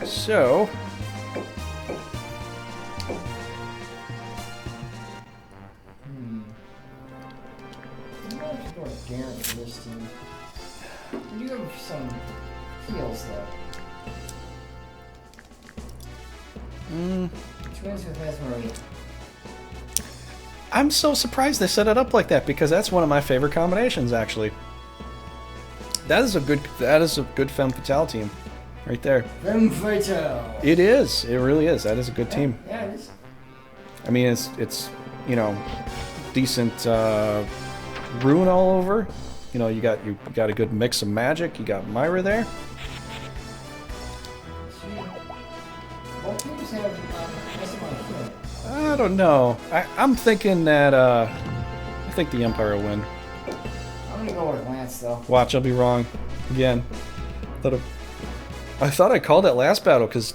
So, I'm going to go with Garrett for this team. You do have some heals, though. Twins with Mesmery. I'm so surprised they set it up like that because that's one of my favorite combinations, actually. That is a good femme fatale team, right there. Femme fatale. It is. It really is. That is a good team. Yeah, it is. I mean, it's you know, decent rune all over. You know, you got a good mix of magic. You got Myra there. Both teams have nice amount of healing. I don't know. I'm thinking that I think the Empire will win. I'm gonna go with Lance though. Watch, I'll be wrong again. I thought I called that last battle because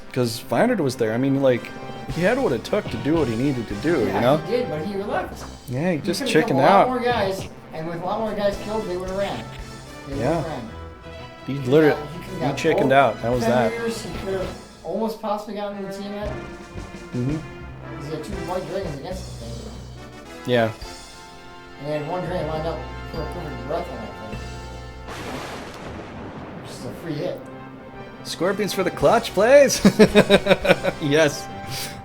Vinard was there. I mean, like, he had what it took to do what he needed to do. Yeah, You know? he did, but he left. Yeah, he just could've killed chickened a lot out. more guys, and with a lot more guys killed, they would have ran. They Yeah. would've ran. He literally could've he got chickened both out. That was that. defenders. He could have almost possibly gotten the team yet. Mhm. Because he had 2 white dragons against the thing. Yeah. And he had 1 dragon lined up for a perfect breath on that thing. Just a free hit. Scorpions for the clutch, please. Yes.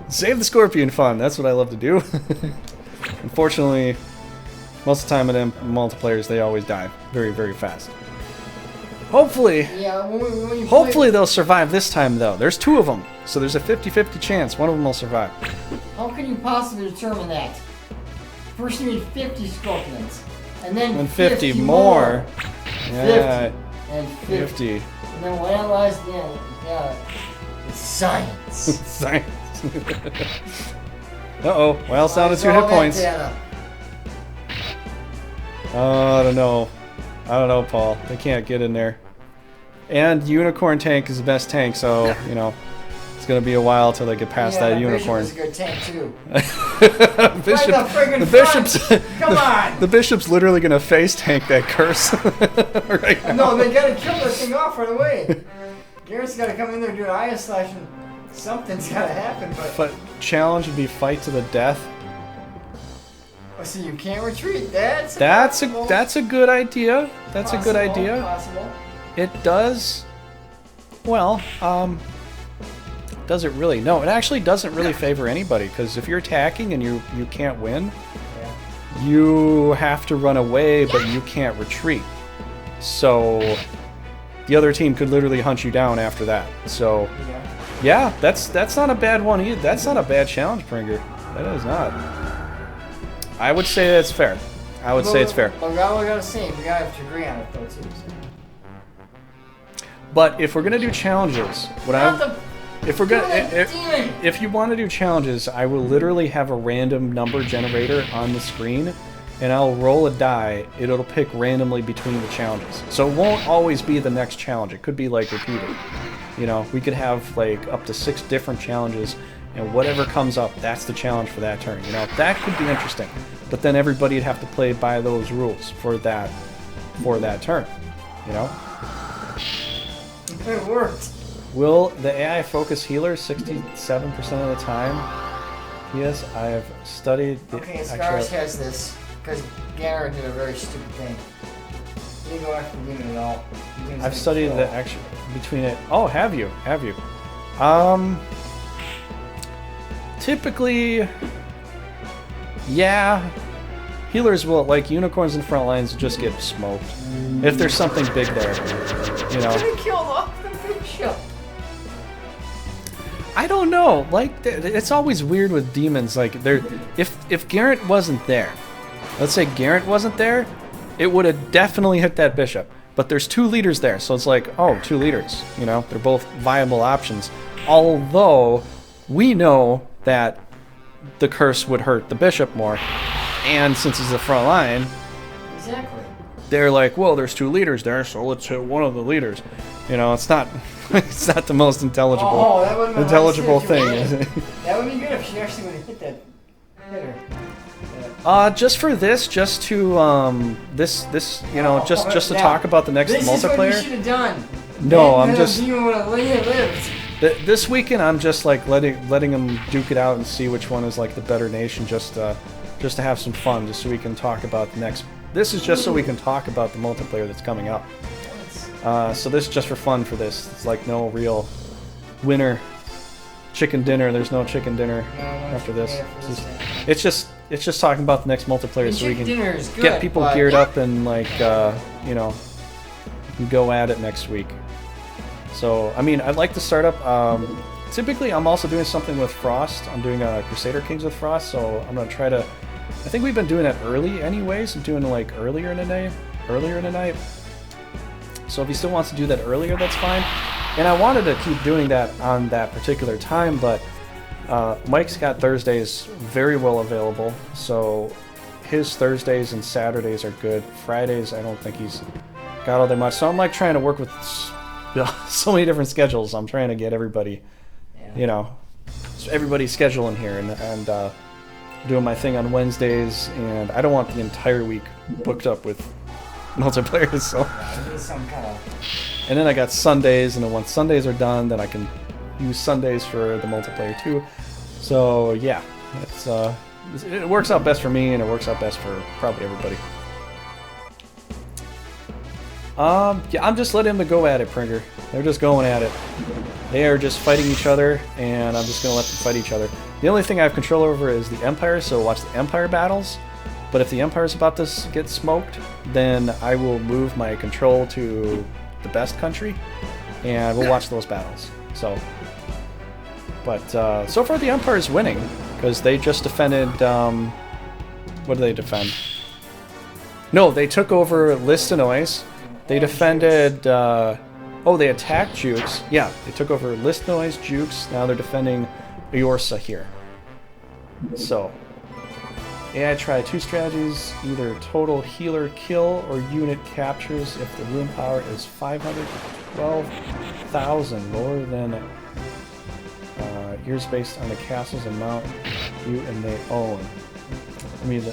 Save the scorpion fun. That's what I love to do. Unfortunately, most of the time in multiplayers, they always die very, very fast. Hopefully, Yeah, when you hopefully they'll survive this time, though. There's 2 of them, so there's a 50-50 chance one of them will survive. How can you possibly determine that? First you need 50 scorpions, and then And 50 more. 50 Yeah, and 50. 50. And then we'll analyze the end. Yeah, it's science. Science. Uh-oh. Well, it's down to 2 All hit that points. data. I don't know. I don't know, Paul. They can't get in there. And Unicorn tank is the best tank, so, you know, it's going to be a while till they get past Yeah, that the Unicorn. Bishop is a good tank too. Bishop, Right the friggin' the front. bishop's Come on! The bishop's literally going to face tank that curse right now. No, they gotta kill that thing off right away. Garrett's gotta come in there and do an eye slash and something's gotta happen, But challenge would be fight to the death. Oh, so you can't retreat. That's That's possible. a good idea. That's a good Possible, idea. Possible. It does. Well, does it really? No, it actually doesn't really favor anybody because if you're attacking and you can't win, Yeah. you have to run away, but you can't retreat. So the other team could literally hunt you down after that. So yeah, that's not a bad one either. That's not a bad challenge, Pringer. That is not. I would say that's fair. I would say it's fair. But we gotta say, we gotta have to agree on it though too. But if we're gonna do challenges, if you want to do challenges, I will literally have a random number generator on the screen, and I'll roll a die. It'll pick randomly between the challenges, so it won't always be the next challenge. It could be like repeated. You know, we could have like up to 6 different challenges, and whatever comes up, that's the challenge for that turn. You know, that could be interesting. But then everybody'd have to play by those rules for that turn. You know. It worked. Will the AI focus healer 67% of the time? Yes, I've studied the Okay, Scars has this because Ganner did a very stupid thing. He didn't go after the demon at all. I've studied the action between it. Oh, have you? Have you? Typically, yeah. Healers will, like unicorns in front lines, just get smoked. If there's something big there, you know. They killed off the bishop. I don't know. Like, it's always weird with demons. Like, if Garrett wasn't there, let's say Garrett wasn't there, it would have definitely hit that bishop. But there's 2 leaders there, so it's like, oh, 2 leaders. You know, they're both viable options. Although we know that the curse would hurt the bishop more, and since he's the front line, exactly. They're like, well, there's 2 leaders there, so let's hit one of the leaders. You know, it's not, it's not the most intelligible, thing. Is it? That would be good if she actually would have hit that hitter. Just for this, just to this, you know, just to talk about the next multiplayer. This is what you should have done. No, I'm just. Lived. This weekend, I'm just like letting them duke it out and see which one is like the better nation, just to have some fun, just so we can talk about the next. This is just so we can talk about the multiplayer that's coming up. So this is just for fun for this. It's like no real winner. Chicken dinner. There's no chicken dinner after this. It's just talking about the next multiplayer, so we can get people geared up and like you know, go at it next week. So I mean, I'd like to start up. Typically, I'm also doing something with Frost. I'm doing Crusader Kings with Frost, so I'm gonna try to. I think we've been doing it early, anyways. I'm doing like earlier in the night. So if he still wants to do that earlier, that's fine. And I wanted to keep doing that on that particular time, but Mike's got Thursdays very well available, so his Thursdays and Saturdays are good. Fridays, I don't think he's got all that much. So I'm like trying to work with so many different schedules. I'm trying to get everybody, you know, everybody's schedule in here, and doing my thing on Wednesdays, and I don't want the entire week booked up with multiplayer. So, and then I got Sundays, and then once Sundays are done, then I can use Sundays for the multiplayer too. So yeah, it works out best for me, and it works out best for probably everybody. Yeah, I'm just letting them go at it, Pringer. They're just going at it. They are just fighting each other, and I'm just gonna let them fight each other. The only thing I have control over is the Empire, so watch the Empire battles. But if the Empire's about to get smoked, then I will move my control to the best country, and we'll watch those battles. So, but so far the Empire's winning, because they just defended, what did they defend? No, they took over Listinois. They defended, oh, they attacked Jukes. Yeah, they took over Listinois, Jukes. Now they're defending Eorsa here. So, AI try 2 strategies, either total healer kill or unit captures if the rune power is 512,000, lower than years based on the castle's amount you and they own. I mean, the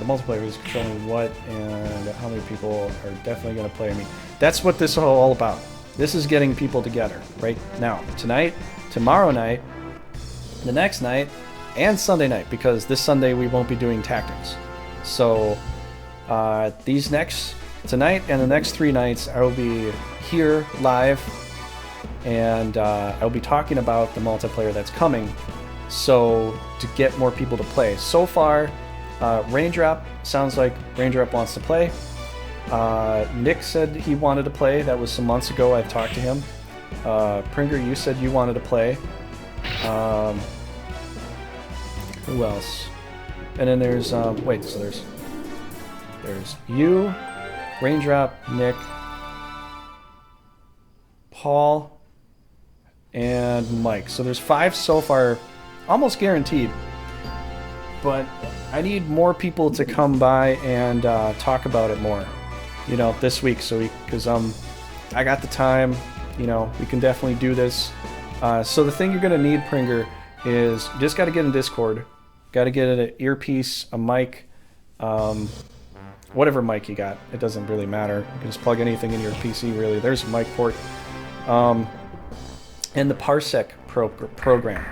multiplayer is controlling what and how many people are definitely going to play. I mean, that's what this is all about. This is getting people together right now, tonight, tomorrow night, the next night, and Sunday night, because this Sunday we won't be doing tactics. So tonight and the next 3 nights, I will be here live, and I'll be talking about the multiplayer that's coming, so to get more people to play. So far, Raindrop sounds like Raindrop wants to play. Nick said he wanted to play. That was some months ago. I've talked to him. Pringer, you said you wanted to play. Who else? And then there's wait, so there's you, Raindrop, Nick, Paul, and Mike. So there's 5 so far, almost guaranteed. But I need more people to come by and talk about it more, you know, this week. So because I got the time, you know, we can definitely do this. So the thing you're gonna need, Pringer, is you just got to get in Discord. Got to get an earpiece, a mic, whatever mic you got. It doesn't really matter. You can just plug anything in your PC, really. There's a mic port. And the Parsec program.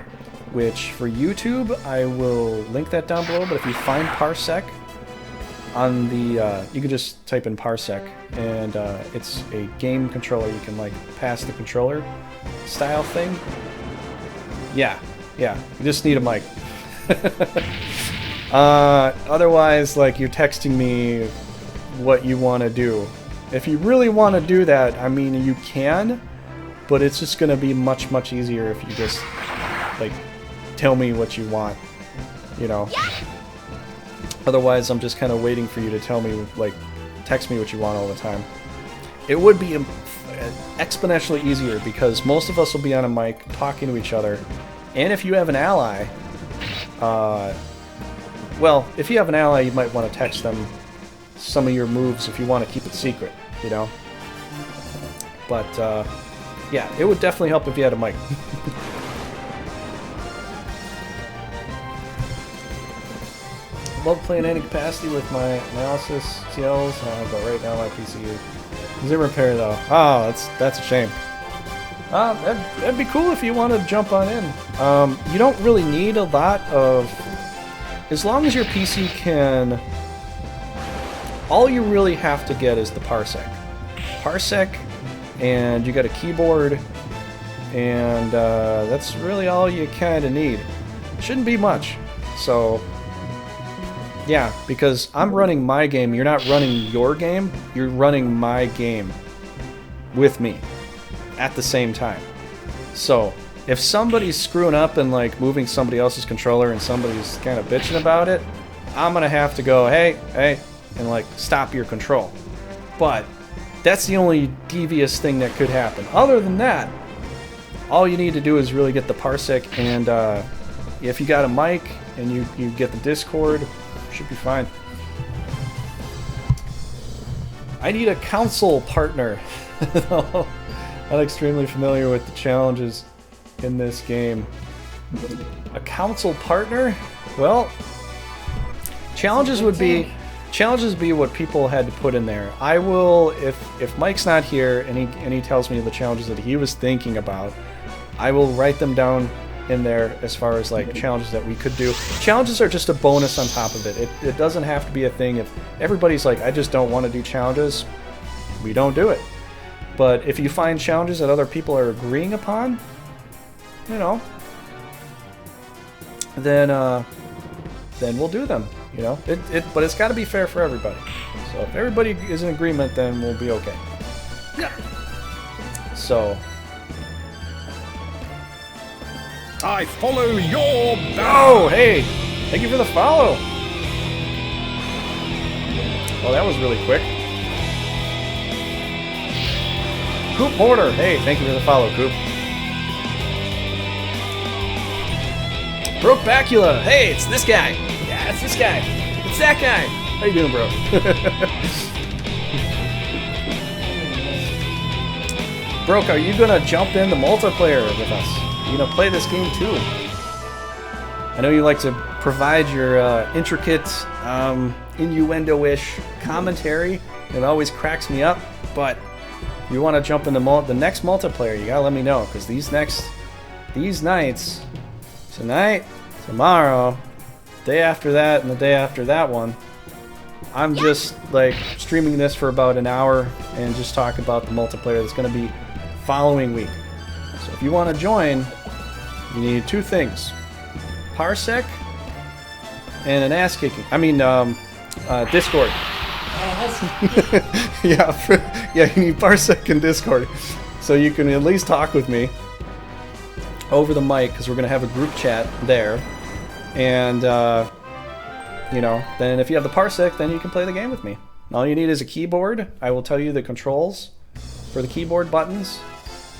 which for YouTube, I will link that down below. But if you find Parsec on the, you can just type in Parsec, and it's a game controller. You can like pass the controller style thing. Yeah, you just need a mic. Otherwise, like, you're texting me what you want to do. If you really want to do that, I mean, you can, but it's just going to be much, much easier if you just, like, tell me what you want, you know? Otherwise, I'm just kind of waiting for you to tell me, like, text me what you want all the time. It would be exponentially easier because most of us will be on a mic talking to each other, and if you have an ally, well, if you have an ally, you might want to text them some of your moves if you want to keep it secret, you know? But, yeah, it would definitely help if you had a mic. Love playing any capacity with my analysis CLs, but right now my PC is in repair though. Oh, that's a shame. That'd be cool if you want to jump on in. You don't really need a lot of... As long as your PC can... All you really have to get is the Parsec. Parsec, and you got a keyboard, and that's really all you kind of need. Shouldn't be much. So, yeah, because I'm running my game, you're not running your game, you're running my game with me at the same time. So, if somebody's screwing up and like moving somebody else's controller and somebody's kind of bitching about it, I'm gonna have to go, hey, and like stop your control. But that's the only devious thing that could happen. Other than that, all you need to do is really get the Parsec, and if you got a mic and you get the Discord, should be fine. I need a console partner. Not extremely familiar with the challenges in this game. A console partner? Well, challenges would be what people had to put in there. I will, if Mike's not here and he tells me the challenges that he was thinking about, I will write them down in there as far as like challenges that we could do. Challenges are just a bonus on top of it. It doesn't have to be a thing. If everybody's like, I just don't want to do challenges, we don't do it. But if you find challenges that other people are agreeing upon, you know, then we'll do them. You know, but it's got to be fair for everybody. So if everybody is in agreement, then we'll be okay. Yeah. So. I follow your banner. Oh, hey! Thank you for the follow. Well, that was really quick. Coop Mortar, hey, thank you for the follow, Coop. Broke Bacula, hey, it's this guy. Yeah, it's this guy. It's that guy. How you doing, bro? Broke, are you gonna jump in the multiplayer with us? You know, play this game too. I know you like to provide your intricate, innuendo-ish commentary. It always cracks me up. But if you want to jump in the next multiplayer, you gotta let me know, because these nights, tonight, tomorrow, day after that, and the day after that one, I'm just like streaming this for about an hour and just talk about the multiplayer that's gonna be following week. So if you want to join, you need two things: Parsec and an ass kicking. I mean, Discord. Yeah, you need Parsec and Discord, so you can at least talk with me over the mic, because we're gonna have a group chat there, and you know, then if you have the Parsec, then you can play the game with me. All you need is a keyboard. I will tell you the controls for the keyboard buttons.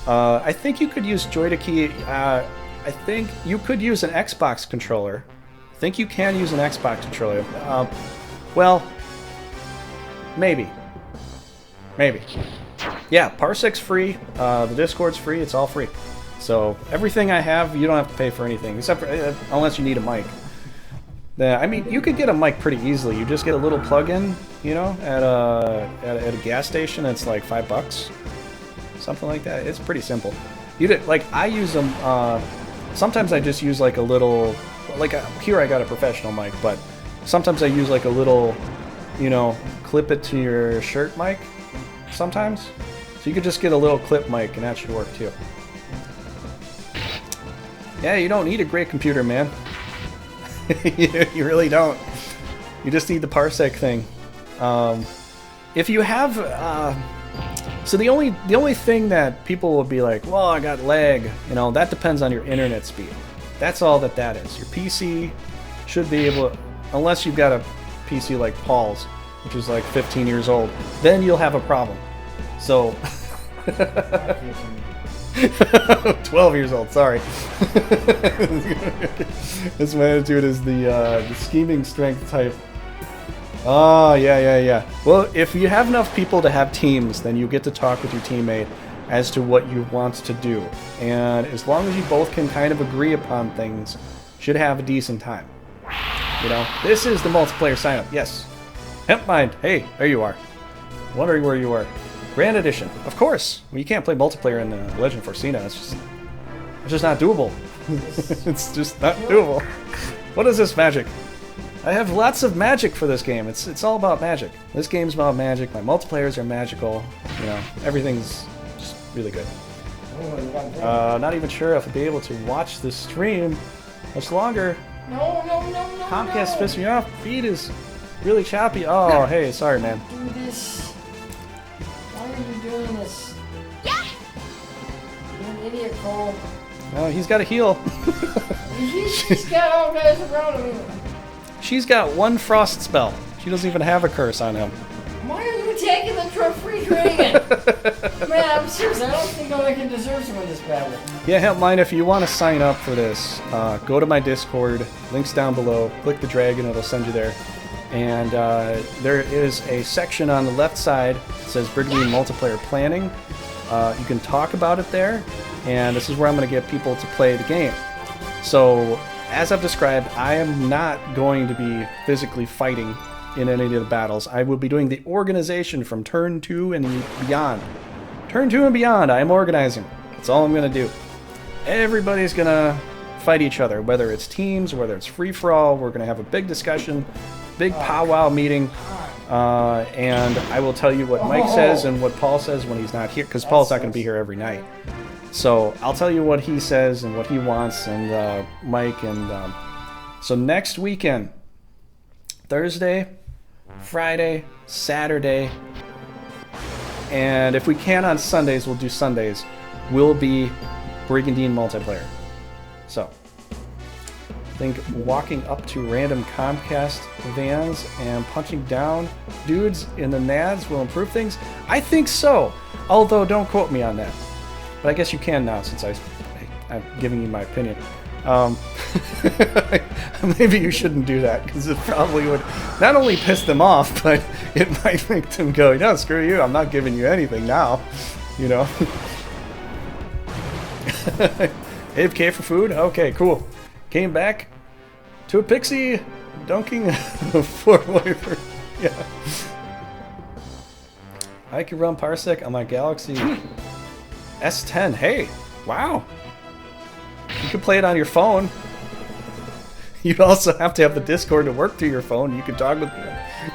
I think you could use Joy-to-Key. I think you could use an Xbox controller. I think you can use an Xbox controller. Well, maybe. Yeah, Parsec's free. The Discord's free. It's all free. So everything I have, you don't have to pay for anything, except for, unless you need a mic. I mean, you could get a mic pretty easily. You just get a little plug-in, you know, at a gas station. It's like $5, something like that. It's pretty simple. Like, I use them. sometimes I just use like a little, here I got a professional mic, but sometimes I use like a little, you know, clip it to your shirt mic sometimes. So you could just get a little clip mic and that should work too. Yeah, you don't need a great computer, man. You really don't. You just need the Parsec thing. If you have, so the only thing that people will be like, well, I got lag, you know, that depends on your internet speed. That's all that is. Your PC should be able to, unless you've got a PC like Paul's, which is like 15 years old, then you'll have a problem. So, 12 years old, sorry. This my attitude is the scheming strength type. Oh, yeah. Well, if you have enough people to have teams, then you get to talk with your teammate as to what you want to do. And as long as you both can kind of agree upon things, should have a decent time. You know, this is the multiplayer sign-up, yes. Hempmind, hey, there you are. Wondering where you were. Grand Edition, of course. Well, you can't play multiplayer in Legend of Forsena. It's just not doable. It's just not doable. What is this magic? I have lots of magic for this game. It's all about magic. This game's about magic. My multiplayers are magical. You know, everything's just really good. Not even sure if I'll be able to watch this stream much longer. No. Comcast pissed me off. Feed is really choppy. Oh, hey, sorry, man. Do this. Why are you doing this? Yeah. You're an idiot, Cole. Oh, he's got a heal. He's got all guys around him. She's got one frost spell. She doesn't even have a curse on him. Why are you taking the free dragon? Man, I'm serious. I don't think I can deserve to win this battle. Yeah, Hempline, if you want to sign up for this, go to my Discord. Links down below. Click the dragon. It'll send you there. And there is a section on the left side that says Brigandine Multiplayer Planning. You can talk about it there. And this is where I'm going to get people to play the game. So, as I've described, I am not going to be physically fighting in any of the battles. I will be doing the organization from turn 2 and beyond. Turn 2 and beyond, I am organizing. That's all I'm going to do. Everybody's going to fight each other, whether it's teams, whether it's free-for-all. We're going to have a big discussion, big powwow meeting, and I will tell you what Mike says and what Paul says when he's not here, because Paul's not going to be here every night. So I'll tell you what he says and what he wants, and Mike, and so next weekend, Thursday, Friday, Saturday, and if we can on Sundays, we'll do Sundays, will be Brigandine multiplayer. So, I think walking up to random Comcast vans and punching down dudes in the nads will improve things? I think so, although don't quote me on that. But I guess you can now, since I'm giving you my opinion. Maybe you shouldn't do that, because it probably would not only piss them off, but it might make them go, no, screw you, I'm not giving you anything now. You know? AFK for food? Okay, cool. Came back to a pixie dunking for whatever. Yeah. I can run Parsec on my Galaxy S10. Hey, wow. You can play it on your phone. You'd also have to have the Discord to work through your phone. You can talk with me.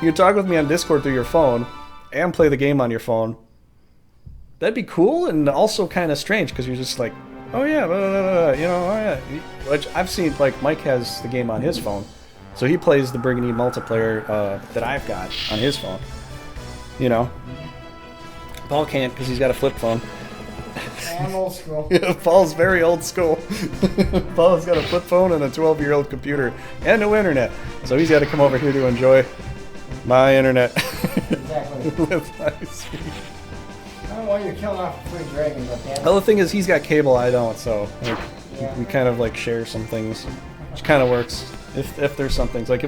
You can talk with me on Discord through your phone and play the game on your phone. That'd be cool and also kind of strange, because you're just like, oh yeah, blah, blah, blah, you know, oh yeah. Which I've seen, like, Mike has the game on his phone, so he plays the Brigandine multiplayer that I've got on his phone. You know, Paul can't because he's got a flip phone. I'm old school. Yeah, Paul's very old school. Paul's got a flip phone and a 12-year-old computer and no internet, so he's got to come over here to enjoy my internet. Exactly. With my speed. I don't know why you're killing off a free dragon, but that. Well, the thing is, he's got cable, I don't, so like, Yeah. we kind of like share some things, which kind of works. If there's some things, like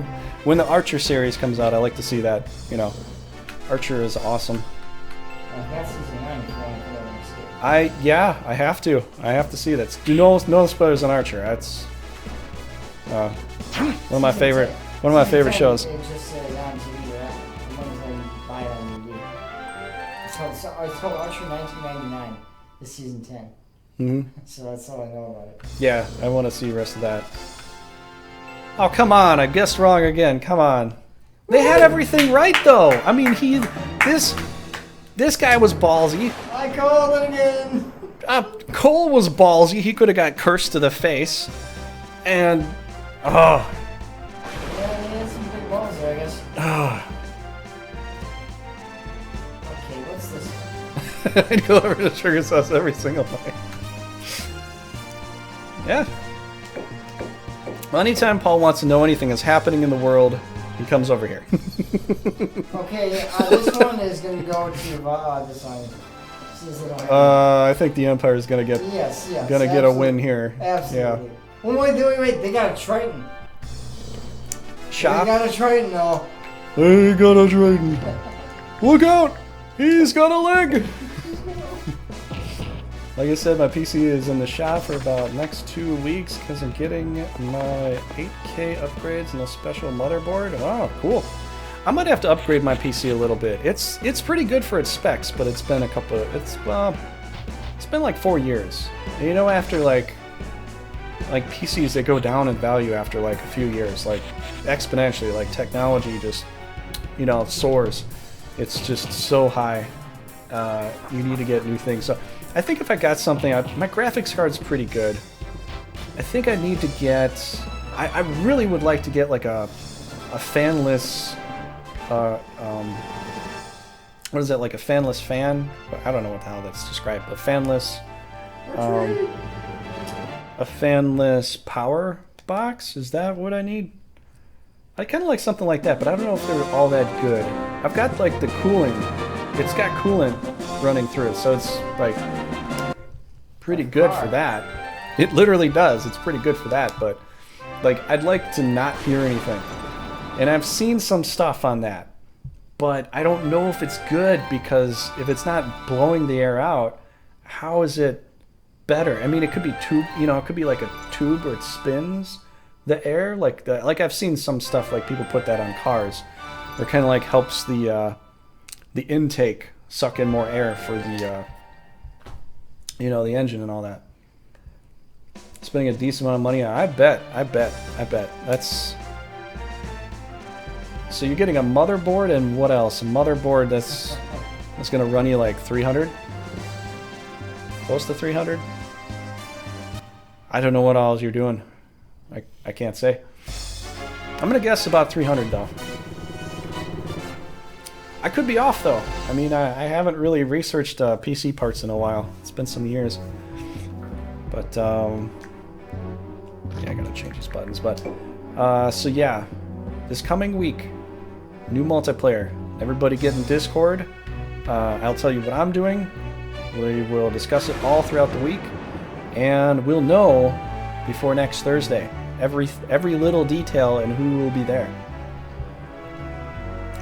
when the Archer series comes out, I like to see that. You know, Archer is awesome. That's season 9 if you want to put it on the skip. I have to. I have to see that. Do no spoilers on Archer. That's one of my favorite. One of my favorite shows. It just says on TV, right? The ones that you buy it on DVD. It's called Archer 1999. This season 10. So that's all I know about it. Yeah, I want to see the rest of that. Oh, come on. I guessed wrong again. Come on. They had everything right, though. I mean, this guy was ballsy. I called it again. Cole was ballsy. He could have got cursed to the face. And, Yeah, he had some big balls there, I guess. Okay, what's this? I go over to Sugar Sauce every single night. Yeah. Well, anytime Paul wants to know anything that's happening in the world, he comes over here. Okay, this one is going to go to this one. Since they don't have I think the Empire is gonna get yes, get a win here. Absolutely. Yeah. Well, wait, they got a Triton. Shop. They got a Triton, though. They got a Triton. Look out! He's got a leg. Like I said, my PC is in the shop for about next 2 weeks because I'm getting my 8K upgrades and a special motherboard. Oh, cool. I might have to upgrade my PC a little bit. It's pretty good for its specs, but it's been it's been like 4 years. And you know, after like PCs, they go down in value after like a few years, like exponentially. Like technology just, you know, soars. It's just so high. You need to get new things. So I think if I got something, my graphics card's pretty good. I think I need to get. I really would like to get like a fanless. What is that, like a fanless fan? I don't know what the hell that's described. A fanless power box? Is that what I need? I kind of like something like that, but I don't know if they're all that good. I've got like the cooling. It's got coolant running through it, so it's like pretty good for that. It literally does. It's pretty good for that, but like I'd like to not hear anything. And I've seen some stuff on that, but I don't know if it's good, because if it's not blowing the air out, how is it better? I mean, it could be tube, you know, it could be like a tube where it spins the air, like I've seen some stuff like people put that on cars, where it kind of like helps the intake suck in more air for the you know, the engine and all that. Spending a decent amount of money on, I bet. That's. So you're getting a motherboard and what else? A motherboard that's going to run you like 300? Close to 300? I don't know what all you're doing. I can't say. I'm going to guess about 300 though. I could be off though. I mean, I haven't really researched PC parts in a while. It's been some years. But, yeah, I gotta change these buttons. But, so yeah, this coming week, new multiplayer. Everybody get in Discord. I'll tell you what I'm doing. We will discuss it all throughout the week, and we'll know before next Thursday every little detail and who will be there.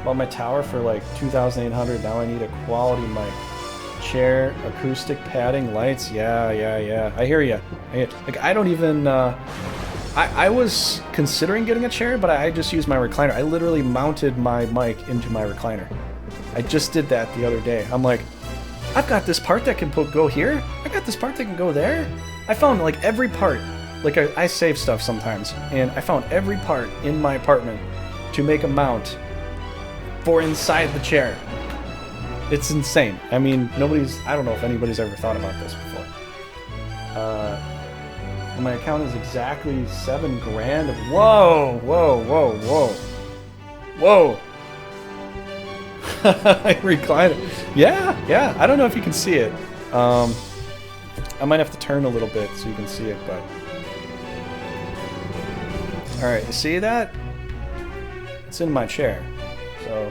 Bought my tower for like $2,800. Now I need a quality mic, chair, acoustic padding, lights. Yeah. I hear you. Like I don't even. I was considering getting a chair, but I just used my recliner. I literally mounted my mic into my recliner. I just did that the other day. I'm like, I've got this part that can go here. I got this part that can go there. I found like every part. Like I save stuff sometimes, and I found every part in my apartment to make a mount for inside the chair. It's insane. I mean, I don't know if anybody's ever thought about this before. My account is exactly $7 grand. Whoa. I reclined it. Yeah. I don't know if you can see it. I might have to turn a little bit so you can see it, but. Alright, you see that? It's in my chair. So.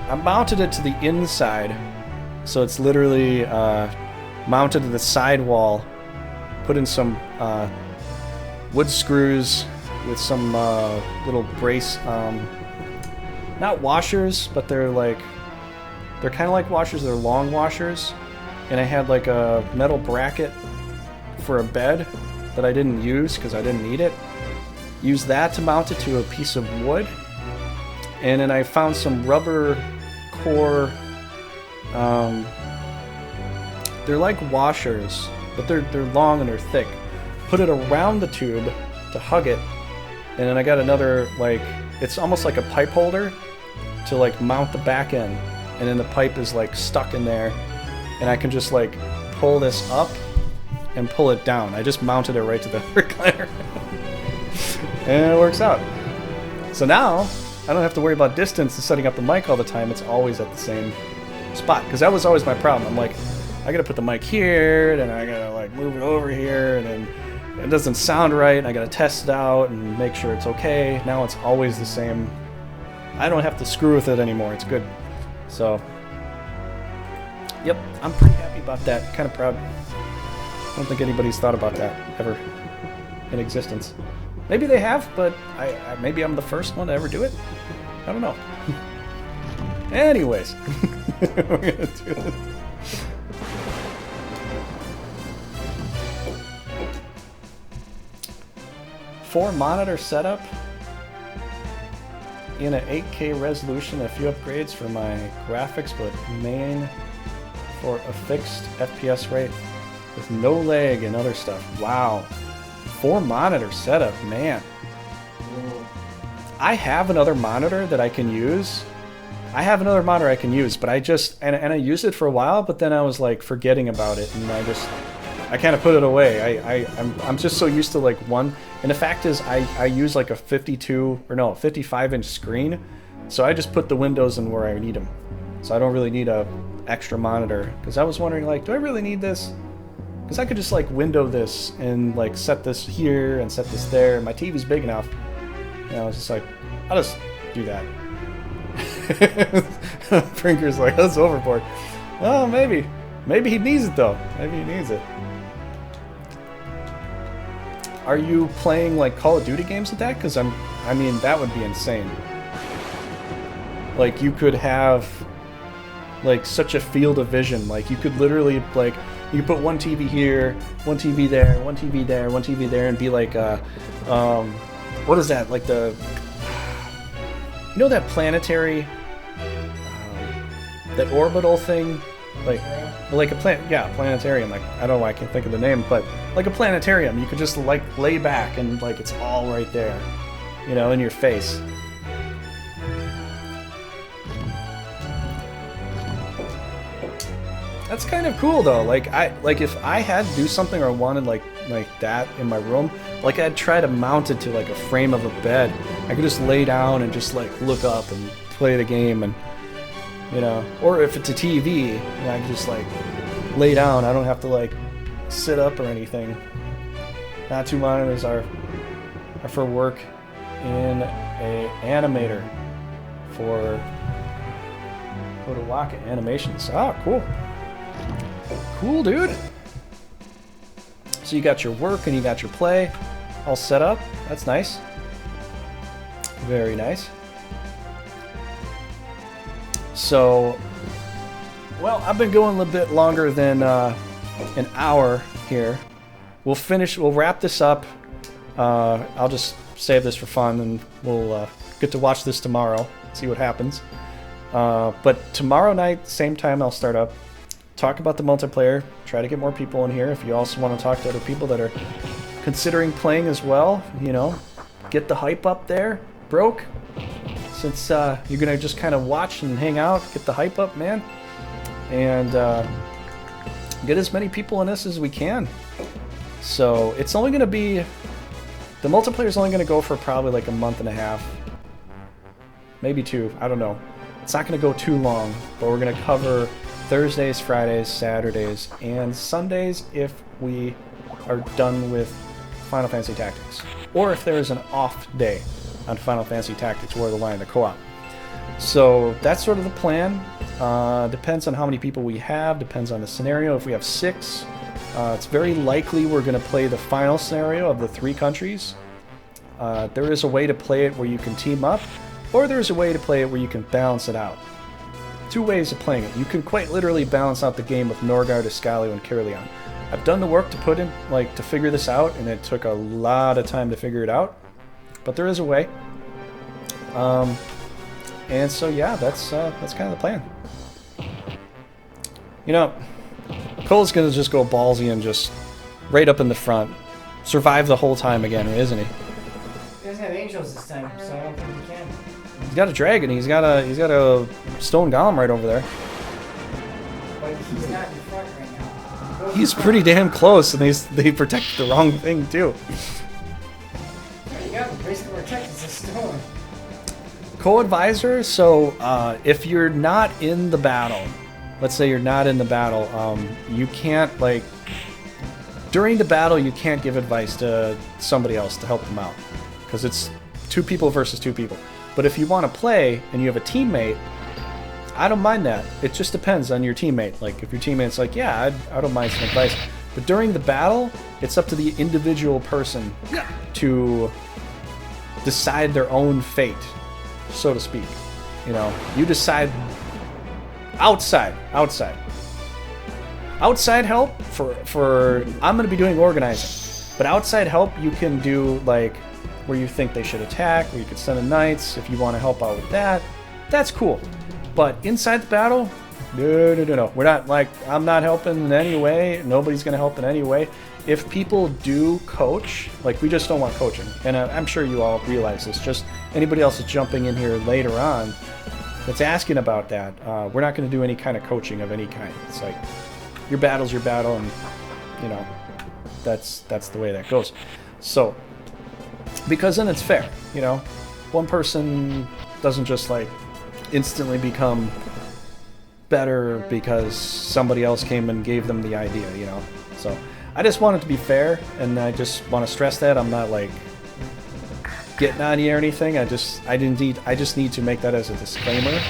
I mounted it to the inside. So it's literally, mounted to the side wall, put in some wood screws with some little brace, not washers, but they're kind of like washers. They're long washers, and I had like a metal bracket for a bed that I didn't use because I didn't need it. Used that to mount it to a piece of wood, and then I found some rubber core they're like washers, but they're long and they're thick. Put it around the tube to hug it, and then I got another, like, it's almost like a pipe holder to like mount the back end, and then the pipe is like stuck in there, and I can just like pull this up and pull it down. I just mounted it right to the recliner. And it works out. So now I don't have to worry about distance and setting up the mic all the time. It's always at the same spot, because that was always my problem. I'm like, I gotta put the mic here, then I gotta like move it over here, and then it doesn't sound right, and I gotta test it out and make sure it's okay. Now it's always the same. I don't have to screw with it anymore. It's good. So, yep, I'm pretty happy about that. Kind of proud. I don't think anybody's thought about that ever in existence. Maybe they have, but maybe I'm the first one to ever do it. I don't know. Anyways, we're gonna do this. Four monitor setup in an 8K resolution, a few upgrades for my graphics, but main for a fixed FPS rate with no lag and other stuff. Wow. 4 monitor setup, man. I have another monitor that I can use. But I just, and I used it for a while, but then I was like forgetting about it, and I kind of put it away. I'm just so used to like one, and the fact is I use like a 55-inch screen, so I just put the windows in where I need them. So I don't really need a extra monitor, because I was wondering, like, do I really need this? Because I could just like window this and like set this here and set this there. My TV's big enough. You know, I was just like, I'll just do that. Prinker's like, that's overboard. Oh, maybe. Maybe he needs it though. Maybe he needs it. Are you playing like Call of Duty games with that? Because I mean, that would be insane. Like, you could have like such a field of vision. Like, you could literally like, you could put one TV here, one TV there, one TV there, one TV there, and be like, what is that? Like the, you know, that planetary, that orbital thing, like a planetarium. Like, I don't know why I can't think of the name, but like a planetarium. You could just like lay back and like it's all right there, you know, in your face. That's kind of cool though. Like if I had to do something or wanted like that in my room, like I'd try to mount it to like a frame of a bed. I could just lay down and just like look up and play the game, and you know, or if it's a TV, you know, I could just like lay down. I don't have to like sit up or anything. Now 2 monitors are for work in a animator for Kodawaka Animations. Ah, cool. Cool, dude. So you got your work and you got your play all set up. That's nice. Very nice. So, well, I've been going a little bit longer than an hour here. We'll wrap this up. I'll just save this for fun, and we'll get to watch this tomorrow, see what happens. But tomorrow night, same time, I'll start up. Talk about the multiplayer, try to get more people in here. If you also want to talk to other people that are considering playing as well, you know, get the hype up there, broke. Since you're going to just kind of watch and hang out, get the hype up, man. And get as many people in this as we can. So it's only going to be, the multiplayer is only going to go for probably like a month and a half. Maybe 2, I don't know. It's not going to go too long, but we're going to cover Thursdays, Fridays, Saturdays, and Sundays if we are done with Final Fantasy Tactics. Or if there is an off day on Final Fantasy Tactics, War of the Lion, the co-op. So that's sort of the plan. Depends on how many people we have, depends on the scenario. If we have 6, it's very likely we're going to play the final scenario of the 3 countries. There is a way to play it where you can team up, or there is a way to play it where you can balance it out. 2 ways of playing it. You can quite literally balance out the game with Norgard, Escalio, and Kirlian. I've done the work to put in, like, to figure this out, and it took a lot of time to figure it out. But there is a way. And so yeah, that's kind of the plan. You know, Cole's gonna just go ballsy and just right up in the front. Survive the whole time again, isn't he? He doesn't have angels this time, so I don't think he can. He's got a dragon. He's got a stone golem right over there. But he's not in front right now. He's pretty damn close, and they protect the wrong thing too. You got him basically protected the stone. Co-advisor. So if you're not in the battle, let's say you're not in the battle, you can't like during the battle you can't give advice to somebody else to help them out because it's 2 people versus 2 people. But if you want to play and you have a teammate, I don't mind that. It just depends on your teammate. Like if your teammate's like, yeah, I don't mind some advice. But during the battle, it's up to the individual person to decide their own fate, so to speak. You know, you decide outside help for I'm going to be doing organizing. But outside help you can do like where you think they should attack, or you could send in knights if you want to help out with that. That's cool. But inside the battle, no. We're not like, I'm not helping in any way. Nobody's going to help in any way. If people do coach, like we just don't want coaching. And I'm sure you all realize this. Just anybody else that's jumping in here later on that's asking about that, we're not going to do any kind of coaching of any kind. It's like, your battle's your battle, and, you know, that's the way that goes. So, because then it's fair, you know? One person doesn't just, like, instantly become better because somebody else came and gave them the idea, you know? So, I just want it to be fair, and I just want to stress that. I'm not, like, getting on you or anything. I just need to make that as a disclaimer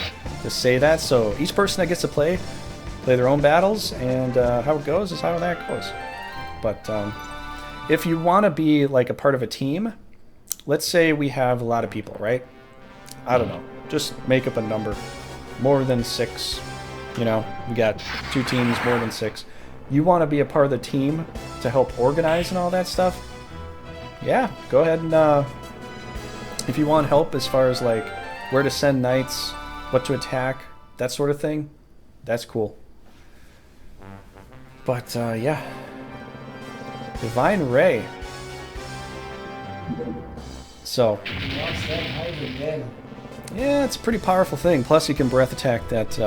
to say that. So, each person that gets to play their own battles, and how it goes is how that goes. But if you want to be like a part of a team, let's say we have a lot of people, right? I don't know, just make up a number, more than 6. You know, we got 2 teams, more than 6. You want to be a part of the team to help organize and all that stuff? Yeah, go ahead and if you want help as far as like where to send knights, what to attack, that sort of thing, that's cool. But, yeah. Divine Ray. So. Yeah, it's a pretty powerful thing. Plus, you can breath attack that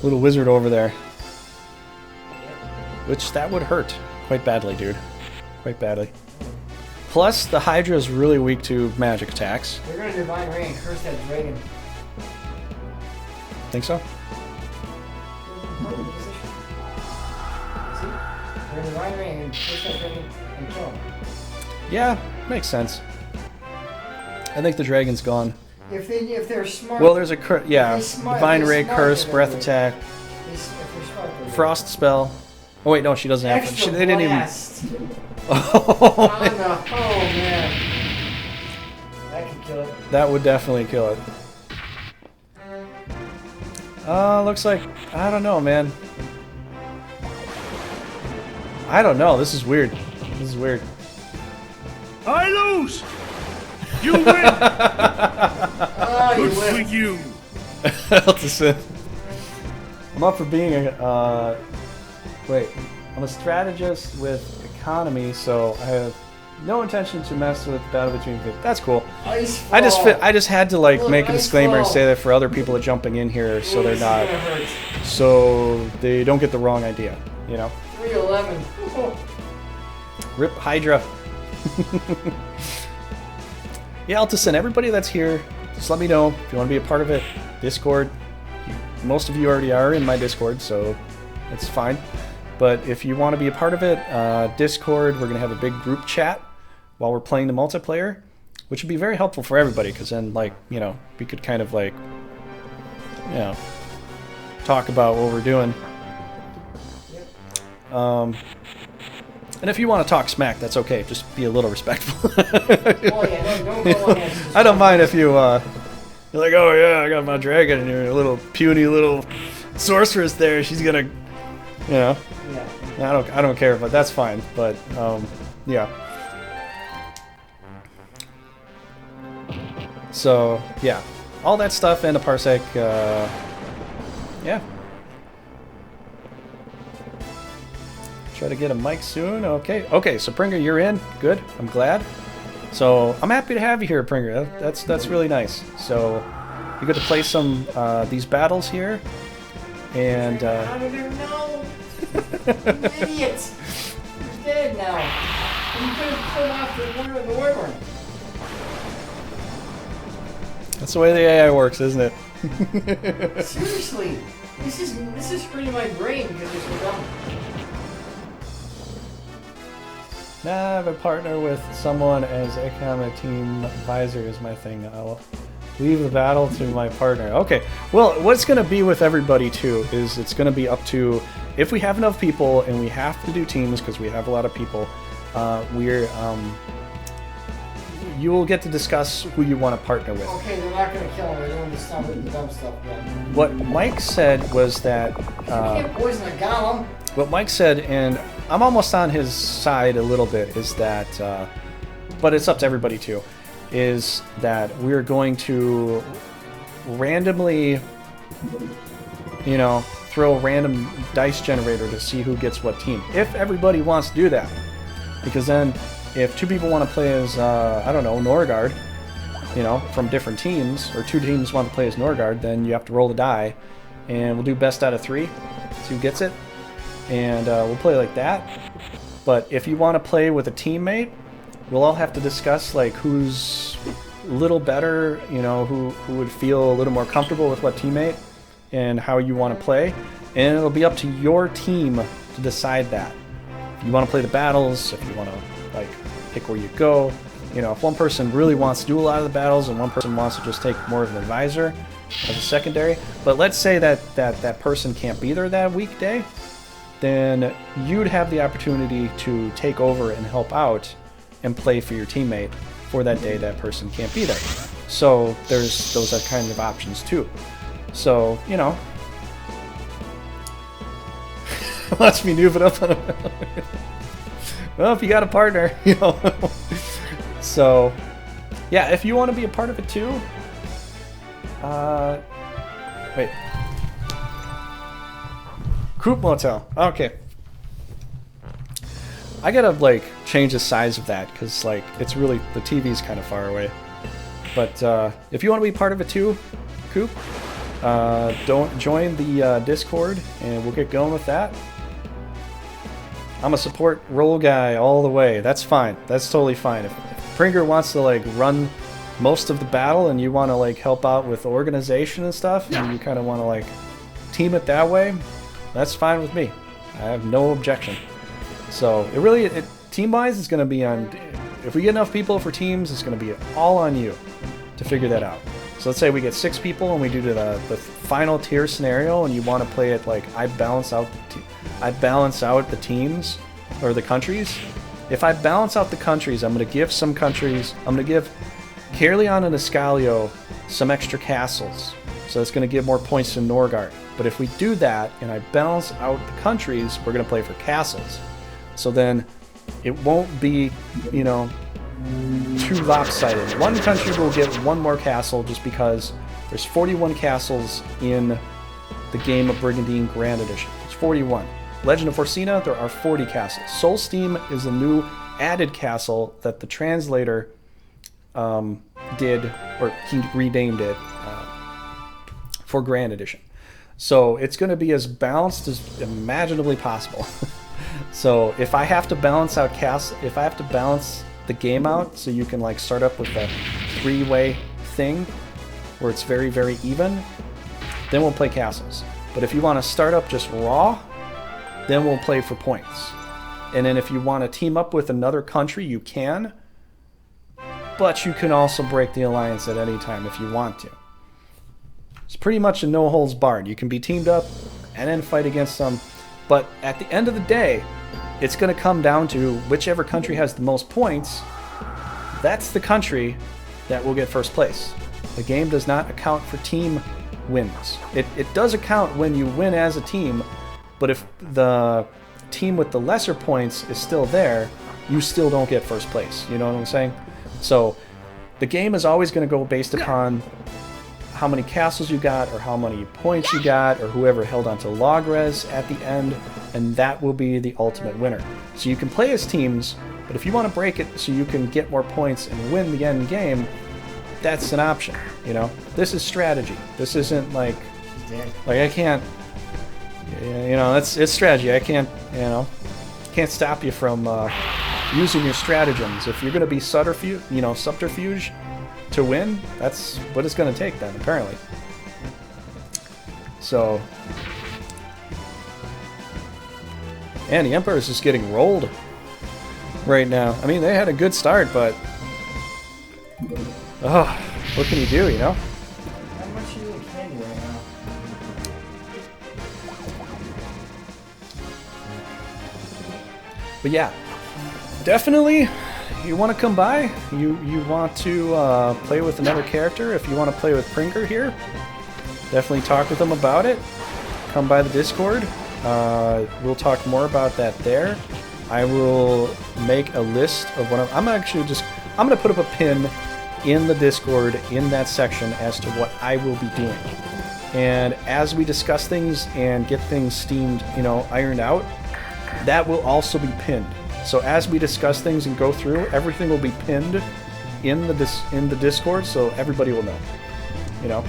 little wizard over there. Which, that would hurt quite badly, dude. Quite badly. Plus, the Hydra is really weak to magic attacks. We're gonna Divine Ray and curse that dragon. Think so? Divine Ray and curse that dragon and kill him. Yeah, makes sense. I think the dragon's gone. If they're smart. Well, there's a Divine Ray, curse, breath attack, frost spell. Oh wait, no, she doesn't have it. They didn't even. Oh man, that could kill it. That would definitely kill it. Looks like, I don't know, man. I don't know. This is weird. This is weird. I lose. You win. Good for you. I'm up for being a. Wait, I'm a strategist with economy, so I have no intention to mess with battle between people. That's cool. I just had to like make a disclaimer and say that for other people that are jumping in here, so they're not, so they don't get the wrong idea, you know. 311. Rip Hydra. Yeah, I'll just send everybody that's here. Just let me know if you want to be a part of it. Discord. Most of you already are in my Discord, so that's fine. But if you want to be a part of it, Discord, we're going to have a big group chat while we're playing the multiplayer, which would be very helpful for everybody, because then, like, you know, we could kind of, like, you know, talk about what we're doing. And if you want to talk smack, that's okay. Just be a little respectful. I don't mind if you, you're like, oh yeah, I got my dragon, and you're a little puny little sorceress there. She's gonna, you know. Yeah. I don't care, but that's fine. But yeah. So yeah, all that stuff and a parsec. Yeah. Try to get a mic soon. Okay, so Pringer, you're in. Good. I'm glad. So I'm happy to have you here, Pringer. That's really nice. So you get to play some these battles here, and I don't even know. You idiot! You're dead now. You could have pulled off the wyvern. That's the way the AI works, isn't it? Seriously, this is hurting my brain because it's so dumb. Nah, I have a partner with someone as economic team advisor is my thing. I'll leave the battle to my partner. Okay, well, what's going to be with everybody, too, is it's going to be up to... If we have enough people, and we have to do teams because we have a lot of people, you will get to discuss who you want to partner with. Okay, they're not going to kill him. They're doing the dumb stuff yet. What Mike said was that... you can't poison a golem. What Mike said, and I'm almost on his side a little bit, is that, but it's up to everybody too, is that we're going to randomly, throw a random dice generator to see who gets what team. If everybody wants to do that. Because then, if two people want to play as, I don't know, Norgard, from different teams, or two teams want to play as Norgard, then you have to roll the die, and we'll do best out of 3, see who gets it. And we'll play like that. But if you want to play with a teammate, we'll all have to discuss like who's a little better, who would feel a little more comfortable with what teammate and how you want to play. And it'll be up to your team to decide that. If you want to play the battles, if you want to like pick where you go, if one person really wants to do a lot of the battles and one person wants to just take more of an advisor as a secondary. But let's say that person can't be there that weekday. Then you'd have the opportunity to take over and help out and play for your teammate for that day that person can't be there. So those are kind of options too. So, watch me noob it up on a well, if you got a partner, So, yeah, if you want to be a part of it too, wait. Coop Motel. Okay. I gotta change the size of that because it's really the TV's kind of far away. But if you want to be part of it too, Coop, don't join the Discord and we'll get going with that. I'm a support role guy all the way. That's fine. That's totally fine. If Pringer wants to run most of the battle and you want to help out with organization and stuff, and you kind of want to team it that way. That's fine with me. I have no objection. So team-wise, it's going to be on. If we get enough people for teams, it's going to be all on you to figure that out. So let's say we get 6 people and we do the final tier scenario, and you want to play it I balance out the teams or the countries. If I balance out the countries, I'm going to give some countries. I'm going to give Caerleon and Escalio some extra castles. So it's going to give more points to Norgard. But if we do that and I balance out the countries, we're going to play for castles. So then it won't be, too lopsided. One country will get one more castle just because there's 41 castles in the game of Brigandine Grand Edition. It's 41. Legend of Orsina, there are 40 castles. Solsteam is a new added castle that the translator did, or he renamed it for Grand Edition. So it's going to be as balanced as imaginably possible. So if I have to balance the game out, so you can start up with a 3-way thing where it's very, very even, then we'll play castles. But if you want to start up just raw, then we'll play for points. And then if you want to team up with another country, you can. But you can also break the alliance at any time if you want to. It's pretty much a no holds barred. You can be teamed up and then fight against them. But at the end of the day, it's going to come down to whichever country has the most points. That's the country that will get first place. The game does not account for team wins. It does account when you win as a team, but if the team with the lesser points is still there, you still don't get first place. You know what I'm saying? So the game is always going to go based upon how many castles you got, or how many points you got, or whoever held onto log res at the end, and that will be the ultimate winner. So you can play as teams, but if you want to break it so you can get more points and win the end game, that's an option. You know, this is strategy. This isn't like I can't. You know, it's strategy. I can't. You know, can't stop you from using your stratagems. If you're going to be subterfuge to win, that's what it's going to take then, apparently. So, and the Emperor is just getting rolled right now. I mean, they had a good start, but what can you do, you know? How much are you in candy right now? But yeah, definitely, you want to come by. You want to play with another character. If you want to play with Prinker here, definitely talk with them about it. Come by the Discord. We'll talk more about that there. I will make a list of what I'm going to put up a pin in the Discord in that section as to what I will be doing. And as we discuss things and get things steamed, ironed out, that will also be pinned. So as we discuss things and go through, everything will be pinned in the Discord, so everybody will know. You know.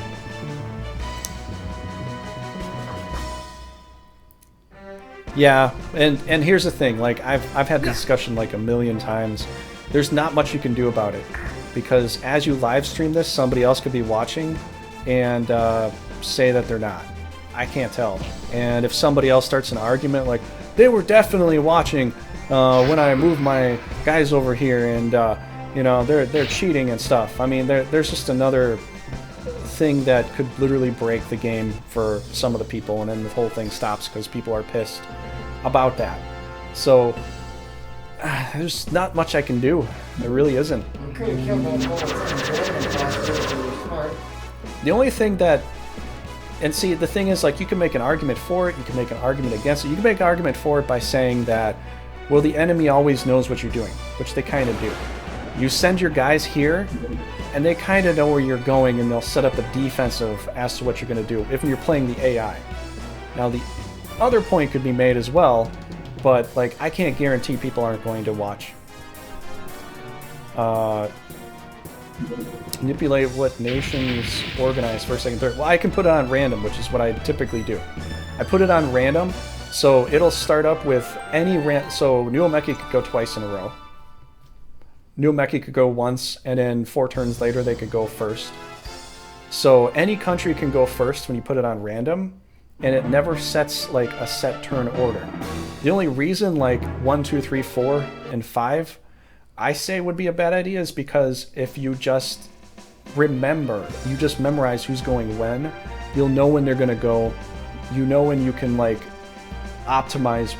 Yeah, and here's the thing. Like I've had the discussion like a million times. There's not much you can do about it, because as you live stream this, somebody else could be watching and say that they're not. I can't tell. And if somebody else starts an argument like, they were definitely watching when I moved my guys over here, and they're cheating and stuff. I mean, there's just another thing that could literally break the game for some of the people, and then the whole thing stops because people are pissed about that. So there's not much I can do. There really isn't. You could have killed that whole. The only thing that, and see, the thing is, like, you can make an argument for it, you can make an argument against it. You can make an argument for it by saying that, well, the enemy always knows what you're doing, which they kind of do. You send your guys here, and they kind of know where you're going, and they'll set up a defensive as to what you're going to do if you're playing the AI. Now, the other point could be made as well, but, like, I can't guarantee people aren't going to watch. Manipulate what nations organize first, second, third. Well, I can put it on random, which is what I typically do. I put it on random, so it'll start up with any so Nuomeki could go twice in a row. Nuomeki could go once, and then 4 turns later they could go first. So any country can go first when you put it on random, and it never sets like a set turn order. The only reason like 1, 2, 3, 4, and 5 I say would be a bad idea is because if you just memorize who's going when, you'll know when they're going to go. You know when you can like optimize,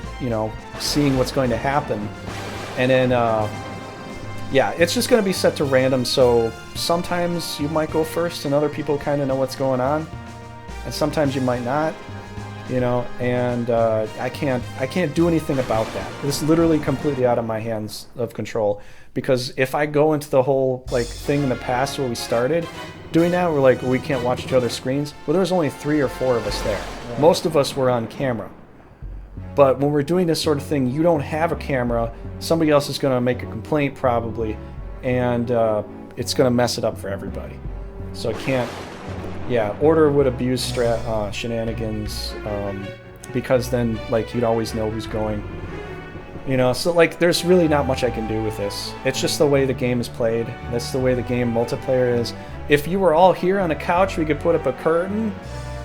seeing what's going to happen. And then, yeah, it's just going to be set to random. So sometimes you might go first and other people kind of know what's going on. And sometimes you might not, and I can't do anything about that. It's literally completely out of my hands of control, because if I go into the whole like thing in the past where we started doing that, we're like, we can't watch each other's screens. Well, there was only 3 or 4 of us there. Right. Most of us were on camera. But when we're doing this sort of thing, you don't have a camera. Somebody else is going to make a complaint probably, and it's going to mess it up for everybody. So I can't. Yeah, Order would abuse shenanigans, because then, like, you'd always know who's going. So, like, there's really not much I can do with this. It's just the way the game is played. That's the way the game multiplayer is. If you were all here on a couch, we could put up a curtain